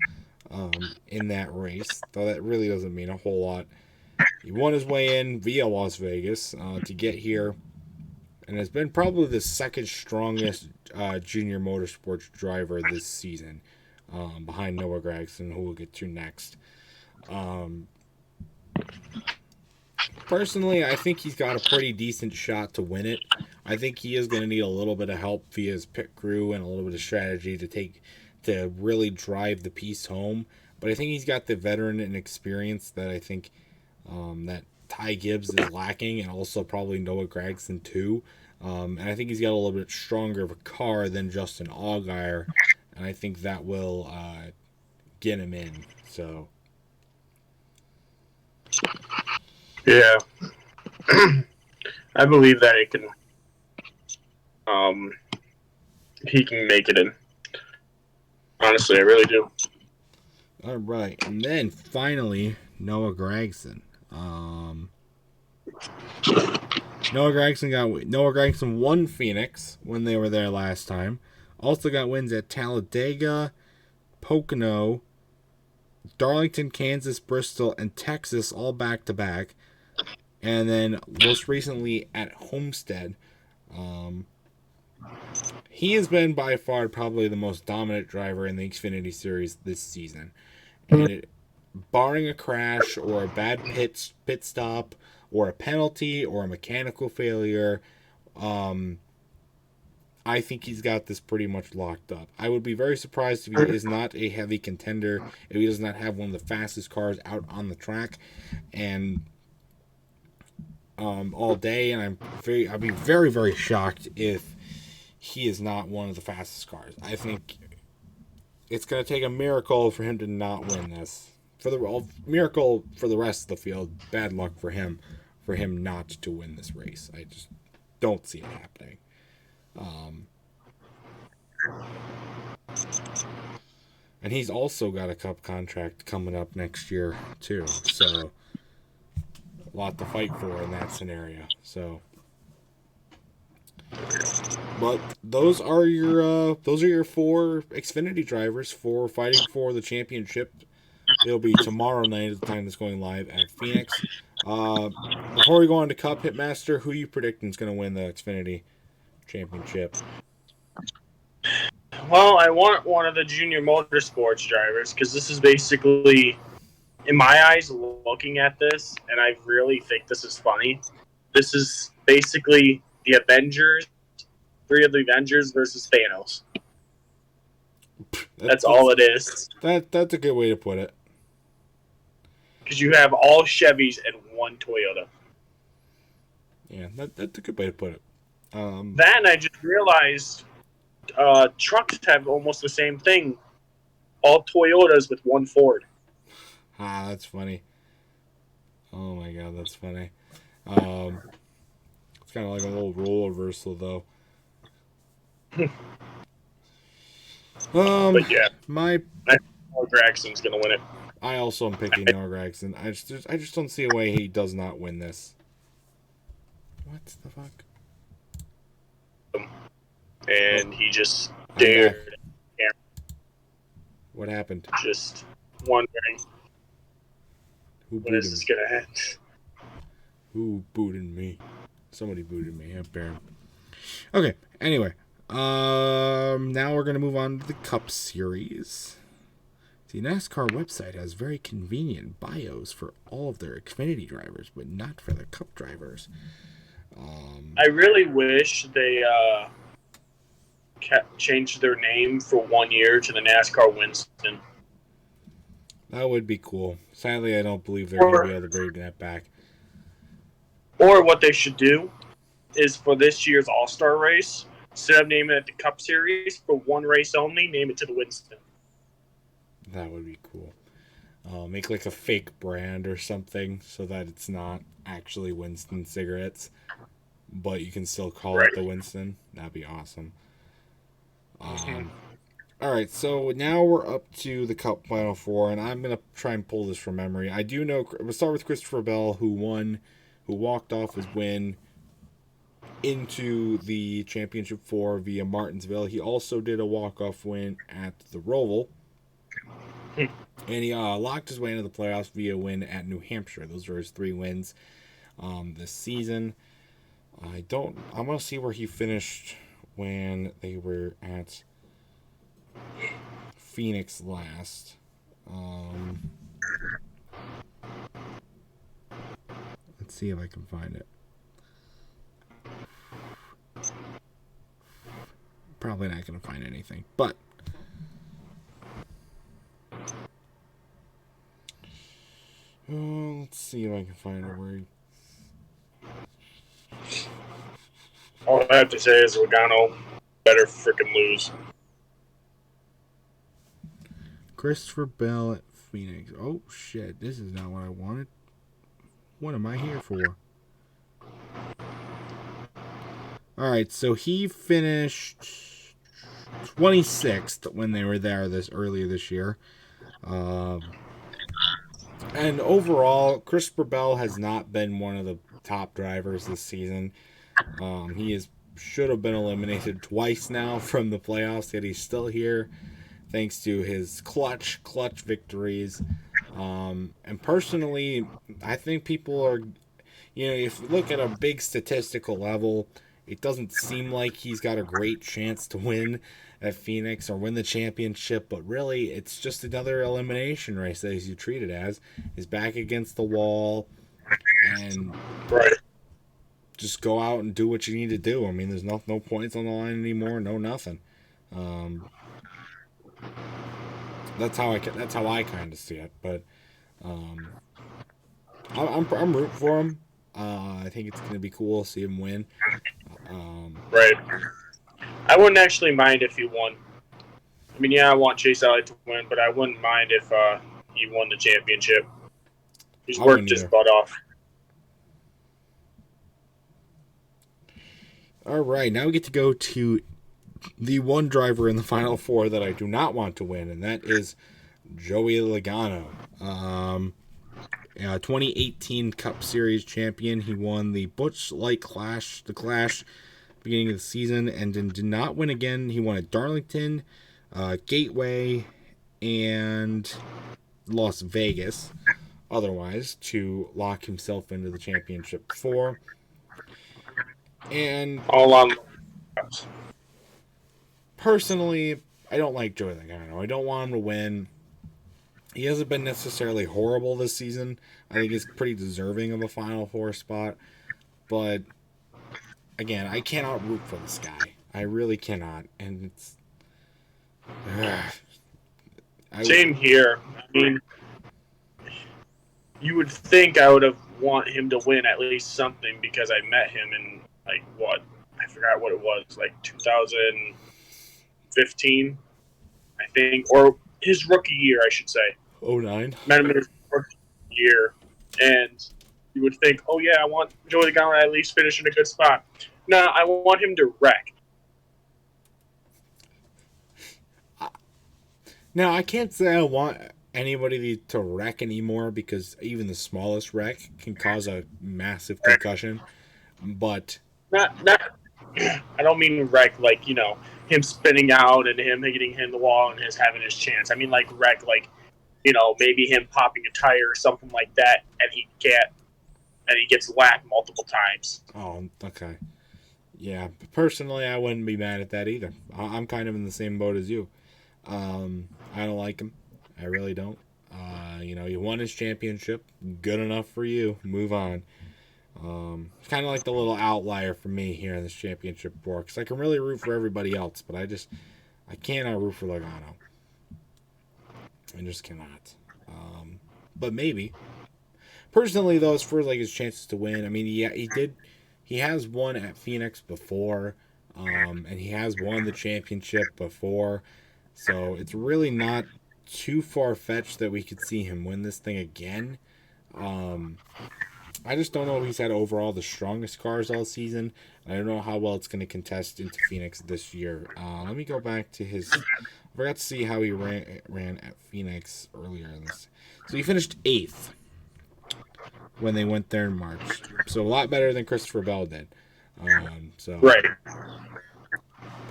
in that race, though that really doesn't mean a whole lot. He won his way in via Las Vegas to get here, and has been probably the second strongest junior motorsports driver this season, behind Noah Gragson, who we'll get to next. Personally, I think he's got a pretty decent shot to win it. I think he is going to need a little bit of help via his pit crew and a little bit of strategy to really drive the piece home. But I think he's got the veteran and experience that I think that Ty Gibbs is lacking, and also probably Noah Gragson too. And I think he's got a little bit stronger of a car than Justin Allgaier, and I think that will get him in. So. Yeah. I believe that he can make it in. Honestly, I really do. All right, and then finally Noah Gragson. Noah Gragson won Phoenix when they were there last time. Also got wins at Talladega, Pocono, Darlington, Kansas, Bristol, and Texas, all back to back. And then most recently at Homestead. He has been by far probably the most dominant driver in the Xfinity Series this season. And barring a crash or a bad pit stop or a penalty or a mechanical failure, I think he's got this pretty much locked up. I would be very surprised if he is not a heavy contender, if he does not have one of the fastest cars out on the track and all day. And I'd be very, very shocked if he is not one of the fastest cars. I think it's going to take a miracle for him to not win this. Miracle for the rest of the field. Bad luck for him not to win this race. I just don't see it happening. And he's also got a Cup contract coming up next year too, so a lot to fight for in that scenario. So, but those are your 4 Xfinity drivers for fighting for the championship. It'll be tomorrow night at the time that's going live at Phoenix. Before we go on to Cup, Hitmaster, who are you predicting is going to win the Xfinity championship? Well, I want one of the junior motorsports drivers because this is basically, in my eyes, looking at this, and I really think this is funny. This is basically the Avengers, 3 of the Avengers versus Thanos. That's all it is. That's a good way to put it. Because you have all Chevys and 1 Toyota. Yeah, that's a good way to put it. Then I just realized trucks have almost the same thing. All Toyotas with 1 Ford. That's funny. Oh my god, that's funny. It's kind of like a little role reversal, though. But yeah, I think Gragson's gonna win it. I also am picking Noah Gragson. I just don't see a way he does not win this. What the fuck? And he just dared. What happened? Just wondering Who when is booted this me? gonna end. Who booted me? Somebody booted me. Up there. Okay. Anyway, now we're gonna move on to the Cup Series. The NASCAR website has very convenient bios for all of their Xfinity drivers, but not for the Cup drivers. I really wish they changed their name for 1 year to the NASCAR Winston. That would be cool. Sadly, I don't believe they're going to be able to bring that back. Or what they should do is for this year's All-Star race, instead of naming it the Cup Series, for one race only, name it to the Winston. That would be cool. Make like a fake brand or something so that it's not actually Winston cigarettes, but you can still call it the Winston. That'd be awesome. All right, so now we're up to the Cup Final Four, and I'm gonna try and pull this from memory. I do know. We'll start with Christopher Bell, who walked off his win into the championship four via Martinsville. He also did a walk-off win at the Roval, and he locked his way into the playoffs via win at New Hampshire. Those were his 3 wins this season. I'm gonna see where he finished when they were at Phoenix last. Let's see if I can find it. Probably not going to find anything, but let's see if I can find it where All I have to say is Logano better freaking lose. Christopher Bell at Phoenix. Oh shit, this is not what I wanted. What am I here for? Alright, so he finished 26th when they were there earlier this year. And overall, Christopher Bell has not been one of the top drivers this season. He should have been eliminated twice now from the playoffs, yet he's still here thanks to his clutch victories. And personally, I think people are, if you look at a big statistical level, it doesn't seem like he's got a great chance to win at Phoenix or win the championship, but really it's just another elimination race as you treat it as. He's back against the wall and just go out and do what you need to do. I mean, there's no points on the line anymore, no nothing. That's how I kind of see it, but I'm rooting for him. I think it's going to be cool to see him win. Right. I wouldn't actually mind if he won. I mean, yeah, I want Chase Elliott to win, but I wouldn't mind if he won the championship. He's worked his butt off. All right, now we get to go to the one driver in the Final Four that I do not want to win, and that is Joey Logano. 2018 Cup Series champion. He won the Busch Light Clash, beginning of the season, and then did not win again. He won at Darlington, Gateway, and Las Vegas. Otherwise, to lock himself into the championship four. And all on. Personally, I don't like Joey Logano. I don't want him to win. He hasn't been necessarily horrible this season. I think he's pretty deserving of a Final Four spot. But, again, I cannot root for this guy. I really cannot. And it's... Same here. I mean, you would think I would have want him to win at least something because I met him in, I forgot what it was, 2015, I think, or his rookie year, I should say. 09. Met him in his rookie year, and you would think, oh yeah, I want Joey Logano to at least finish in a good spot. No, I want him to wreck. Now, I can't say I want anybody to wreck anymore because even the smallest wreck can cause a massive concussion. But not I don't mean wreck him spinning out and him hitting him the wall and his having his chance. I mean, like wreck, like maybe him popping a tire or something like that, and he gets whacked multiple times. Oh, okay. Yeah, personally, I wouldn't be mad at that either. I'm kind of in the same boat as you. I don't like him. I really don't. You won his championship. Good enough for you. Move on. It's kind of like the little outlier for me here in this championship war, because I can really root for everybody else, but I cannot root for Logano. I just cannot. But maybe. Personally, though, as far as like his chances to win, I mean, yeah, he has won at Phoenix before, and he has won the championship before, so it's really not too far-fetched that we could see him win this thing again. I just don't know if he's had overall the strongest cars all season. I don't know how well it's going to contest into Phoenix this year. Let me go back to his... I forgot to see how he ran at Phoenix earlier in this. So he finished 8th when they went there in March. So a lot better than Christopher Bell did. Right. But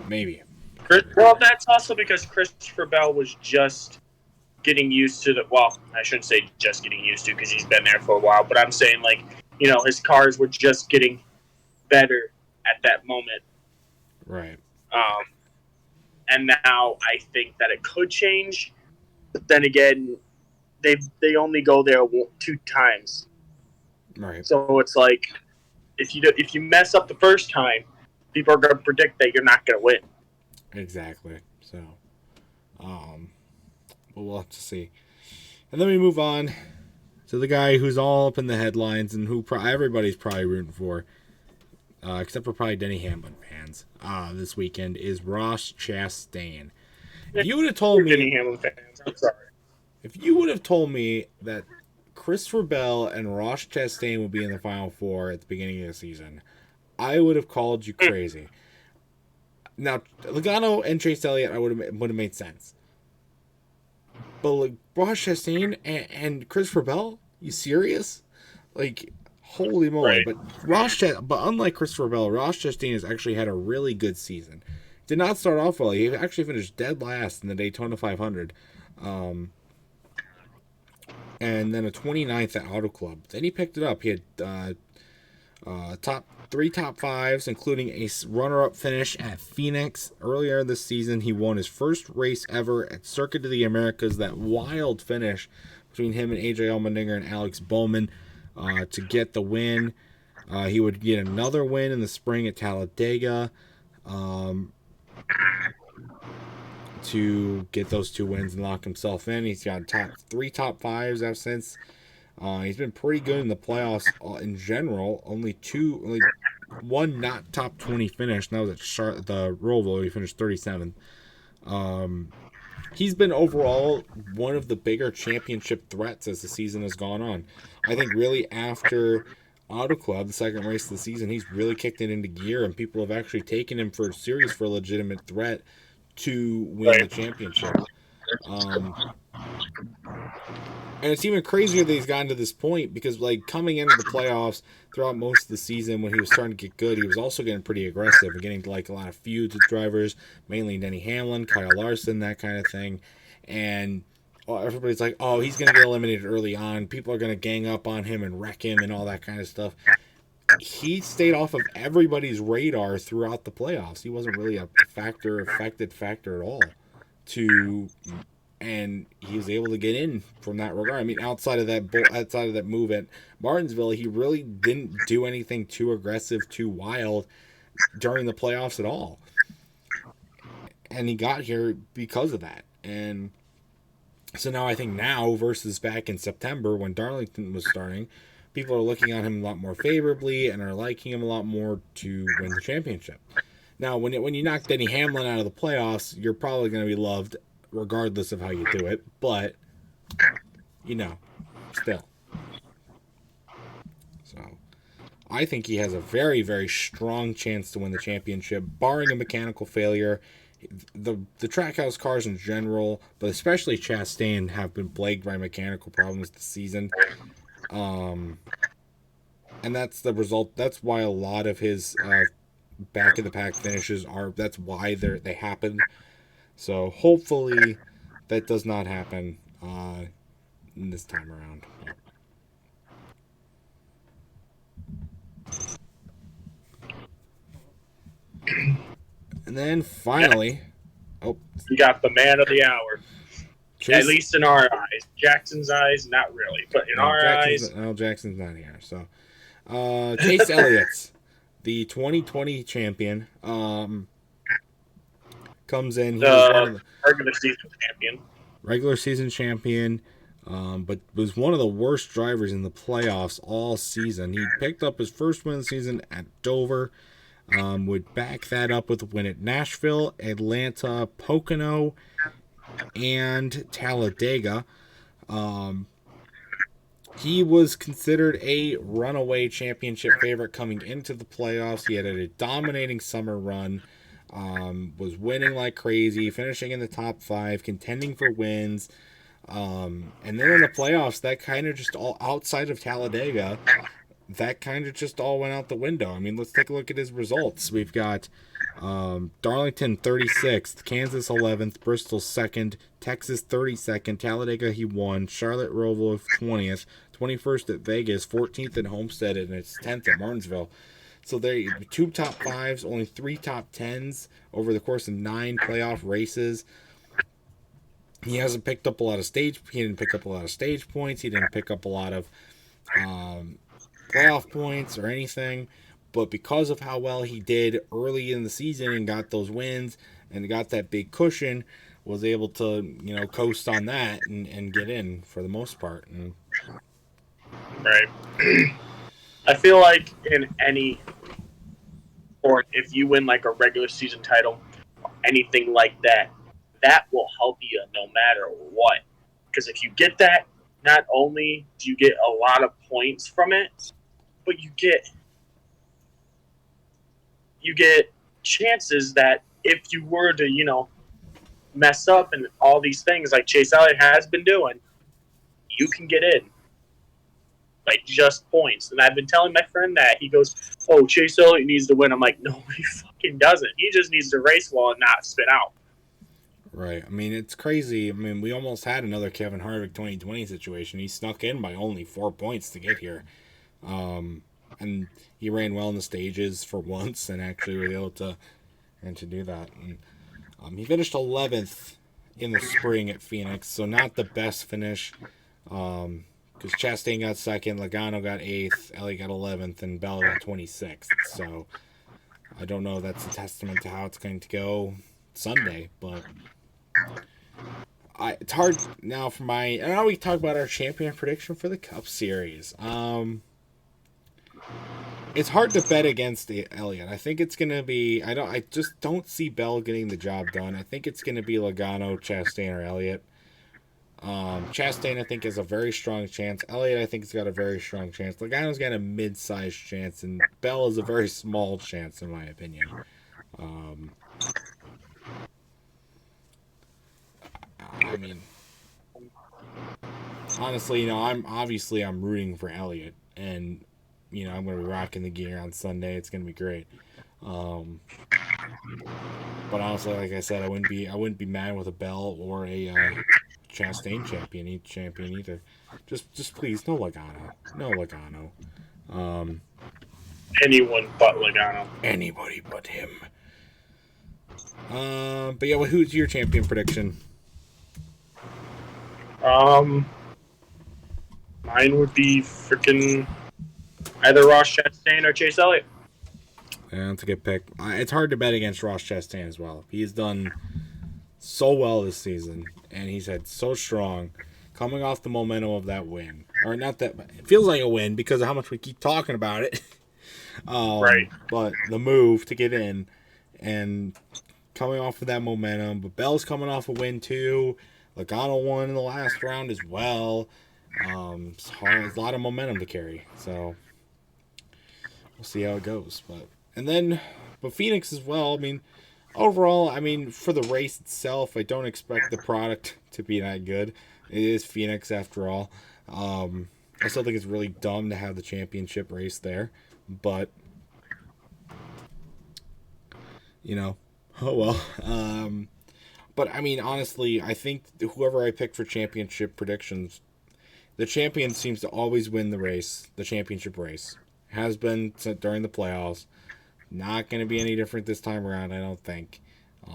maybe. Well, that's also because Christopher Bell was just getting used to I shouldn't say just getting used to, because he's been there for a while, but I'm saying, like, his cars were just getting better at that moment. Right. And now I think that it could change, but then again, they only go there 2 times. Right. So it's like, if you mess up the first time, people are going to predict that you're not going to win. Exactly. So, but we'll have to see. And then we move on to the guy who's all up in the headlines and who everybody's probably rooting for, except for probably Denny Hamlin fans, this weekend, is Ross Chastain. If you would have told me, Denny Hamlin fans, I'm sorry. If you would have told me that Christopher Bell and Ross Chastain would be in the Final Four at the beginning of the season, I would have called you crazy. Now, Logano and Chase Elliott, I would have made sense. But like Ross Chastain and Christopher Bell, you serious? Like, holy moly! Right. But unlike Christopher Bell, Ross Chastain has actually had a really good season. Did not start off well. He actually finished dead last in the Daytona 500, and then a 29th at Auto Club. Then he picked it up. He had three top fives, including a runner-up finish at Phoenix. Earlier this season, he won his first race ever at Circuit of the Americas, that wild finish between him and AJ Allmendinger and Alex Bowman to get the win. He would get another win in the spring at Talladega to get those 2 wins and lock himself in. He's got three top fives ever since. He's been pretty good in the playoffs in general. Only one not top 20 finish, and that was at the Roval. He finished 37th. He's been overall one of the bigger championship threats as the season has gone on. I think really after Auto Club, the second race of the season, he's really kicked it into gear, and people have actually taken him for a legitimate threat to win the championship. And it's even crazier that he's gotten to this point because, like, coming into the playoffs throughout most of the season when he was starting to get good, he was also getting pretty aggressive and getting, like, a lot of feuds with drivers, mainly Denny Hamlin, Kyle Larson, that kind of thing. And everybody's like, oh, he's going to get eliminated early on. People are going to gang up on him and wreck him and all that kind of stuff. He stayed off of everybody's radar throughout the playoffs. He wasn't really a affected factor at all and he was able to get in from that regard. I mean, outside of that move at Martinsville, he really didn't do anything too aggressive, too wild during the playoffs at all. And he got here because of that. And so now I think versus back in September when Darlington was starting, people are looking at him a lot more favorably and are liking him a lot more to win the championship. Now, when you knock Denny Hamlin out of the playoffs, you're probably going to be loved regardless of how you do it, but still. So I think he has a very, very strong chance to win the championship, barring a mechanical failure. The Trackhouse cars in general, but especially Chastain, have been plagued by mechanical problems this season. And that's the result. That's why a lot of his back of the pack finishes are that's why they happened. So hopefully that does not happen this time around. And then finally, We got the man of the hour. Chase, At least in our eyes. Jackson's eyes, not really, but in our eyes. Jackson's not here. So Chase Elliott's the 2020 champion. Comes in. He was one of the regular season champion. Regular season champion, but was one of the worst drivers in the playoffs all season. He picked up his first win of the season at Dover. Would back that up with a win at Nashville, Atlanta, Pocono, and Talladega. He was considered a runaway championship favorite coming into the playoffs. He had a dominating summer run. Was winning like crazy, finishing in the top 5, contending for wins. And then in the playoffs, that kind of just all outside of Talladega, that kind of just all went out the window. I mean, let's take a look at his results. We've got Darlington 36th, Kansas 11th, Bristol 2nd, Texas 32nd, Talladega he won, Charlotte Roval 20th, 21st at Vegas, 14th at Homestead, and it's 10th at Martinsville. So there, 2 top 5s, only 3 top 10s over the course of 9 playoff races. He hasn't picked up a lot of stage. He didn't pick up a lot of stage points. He didn't pick up a lot of playoff points or anything. But because of how well he did early in the season and got those wins and got that big cushion, was able to coast on that and get in for the most part. And right. I feel like in any sport, if you win like a regular season title, anything like that, that will help you no matter what. Because if you get that, not only do you get a lot of points from it, but you get chances that if you were to, mess up and all these things like Chase Elliott has been doing, you can get in. Like, just points. And I've been telling my friend that. He goes, oh, Chase Elliott needs to win. I'm like, no, he fucking doesn't. He just needs to race well and not spin out. Right. I mean, it's crazy. I mean, we almost had another Kevin Harvick 2020 situation. He snuck in by only 4 points to get here. And he ran well in the stages for once and actually was able to do that. And he finished 11th in the spring at Phoenix, so not the best finish. Because Chastain got 2nd, Logano got 8th, Elliott got 11th, and Bell got 26th. So I don't know. That's a testament to how it's going to go Sunday. But it's hard now for I know we talk about our champion prediction for the Cup Series. It's hard to bet against Elliott. I think it's going to be... I just don't see Bell getting the job done. I think it's going to be Logano, Chastain, or Elliott. Chastain, I think, has a very strong chance. Elliott, I think, has got a very strong chance. Logano's got a mid-sized chance, and Bell is a very small chance, in my opinion. I mean, honestly, I'm rooting for Elliott, and I'm going to be rocking the gear on Sunday. It's going to be great. But honestly, like I said, I wouldn't be mad with a Bell or a Chastain champion either. Just please, no Logano. Anyone but Logano. Anybody but him. But yeah, who's your champion prediction? Mine would be freaking either Ross Chastain or Chase Elliott. Yeah, that's a good pick. It's hard to bet against Ross Chastain as well. He's done so well this season, and he's had so strong, coming off the momentum of that win. Or not that it feels like a win because of how much we keep talking about it. Right. But the move to get in and coming off of that momentum. But Bell's coming off a win too. Logano won in the last round as well. It's hard. It's a lot of momentum to carry. So we'll see how it goes. But Phoenix as well. I mean, overall, for the race itself, I don't expect the product to be that good. It is Phoenix after all. I still think it's really dumb to have the championship race there. But you know, oh well. But I mean, honestly, I think whoever I pick for championship predictions, the champion seems to always win the race, the championship race. Has been during the playoffs. Not going to be any different this time around, I don't think.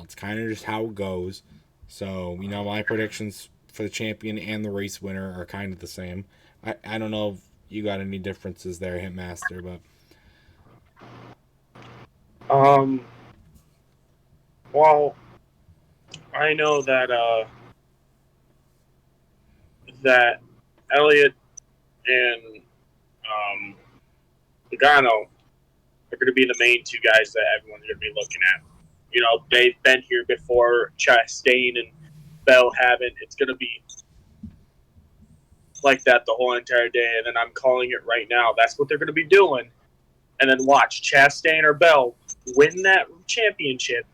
It's kind of just how it goes. So, my predictions for the champion and the race winner are kind of the same. I don't know if you got any differences there, Hitmaster, but. Well, I know that Elliot and Logano are going to be the main two guys that everyone's going to be looking at. They've been here before. Chastain and Bell haven't. It's going to be like that the whole entire day, and then I'm calling it right now. That's what they're going to be doing. And then watch Chastain or Bell win that championship,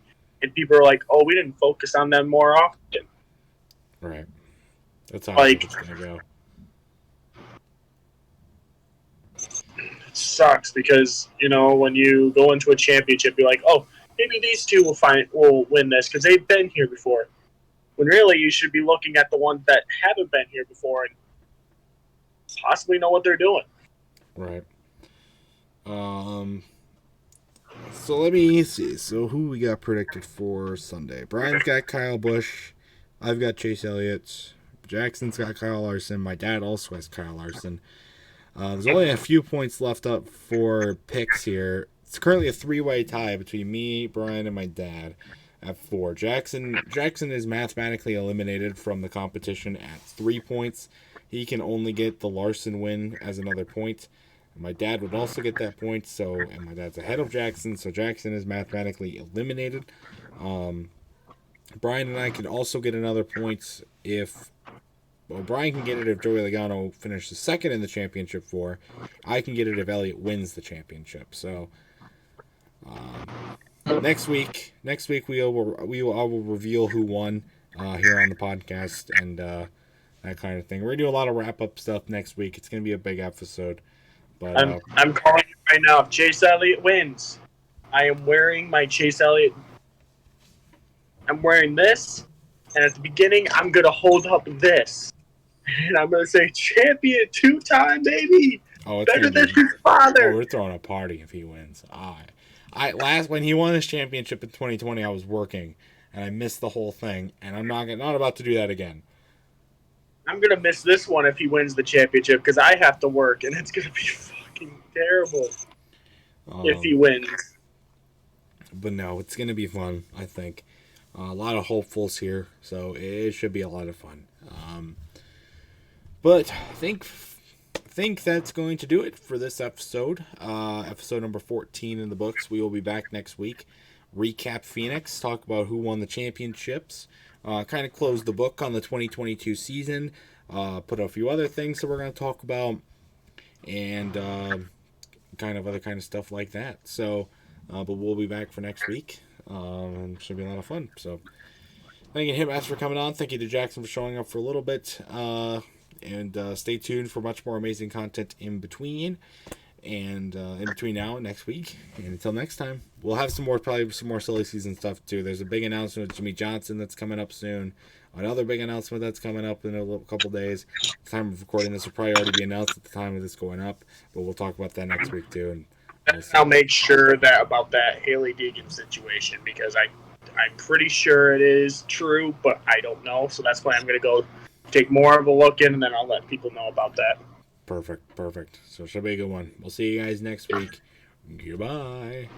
and people are like, "Oh, we didn't focus on them more often." Right. That's how it's going to go. It sucks because when you go into a championship, you're like, "Oh, maybe these two will win this because they've been here before." When really you should be looking at the ones that haven't been here before and possibly know what they're doing. Right. So let me see. So who we got predicted for Sunday? Brian's got Kyle Busch. I've got Chase Elliott. Jackson's got Kyle Larson. My dad also has Kyle Larson. There's only a few points left up for picks here. It's currently a 3-way tie between me, Brian, and my dad at 4. Jackson is mathematically eliminated from the competition at 3 points. He can only get the Larson win as another point. My dad would also get that point, and my dad's ahead of Jackson, so Jackson is mathematically eliminated. Brian and I could also get another point Brian can get it if Joey Logano finishes second in the championship 4. I can get it if Elliott wins the championship. So next week I will reveal who won here on the podcast and that kind of thing. We're gonna do a lot of wrap up stuff next week. It's gonna be a big episode. But I'm calling it right now. If Chase Elliott wins, I am wearing my Chase Elliott. I'm wearing this, and at the beginning, I'm gonna hold up this, and I'm gonna say, "Champion 2-time, baby, better than his father." Oh, we're throwing a party if he wins. When he won his championship in 2020, I was working, and I missed the whole thing, and I'm not about to do that again. I'm gonna miss this one if he wins the championship because I have to work, and it's gonna be fucking terrible if he wins. But no, it's gonna be fun. I think a lot of hopefuls here, so it should be a lot of fun. But I think that's going to do it for this episode. Episode number 14 in the books. We will be back next week. Recap Phoenix, talk about who won the championships. Kind of close the book on the 2022 season. Put a few other things that we're going to talk about. And kind of other kind of stuff like that. So, but we'll be back for next week. Should be a lot of fun. So, thank you to Hitmaster for coming on. Thank you to Jackson for showing up for a little bit. And stay tuned for much more amazing content in between. And in between now and next week. And until next time, we'll have probably some more silly season stuff too. There's a big announcement with Jimmy Johnson that's coming up soon. Another big announcement that's coming up in a couple days. At the time of recording this will probably already be announced at the time of this going up. But we'll talk about that next week too. And I'll make sure about that Haley Deegan situation because I'm pretty sure it is true, but I don't know. So that's why I'm going to go take more of a look in, and then I'll let people know about that. Perfect. So it should be a good one. We'll see you guys next week. Goodbye.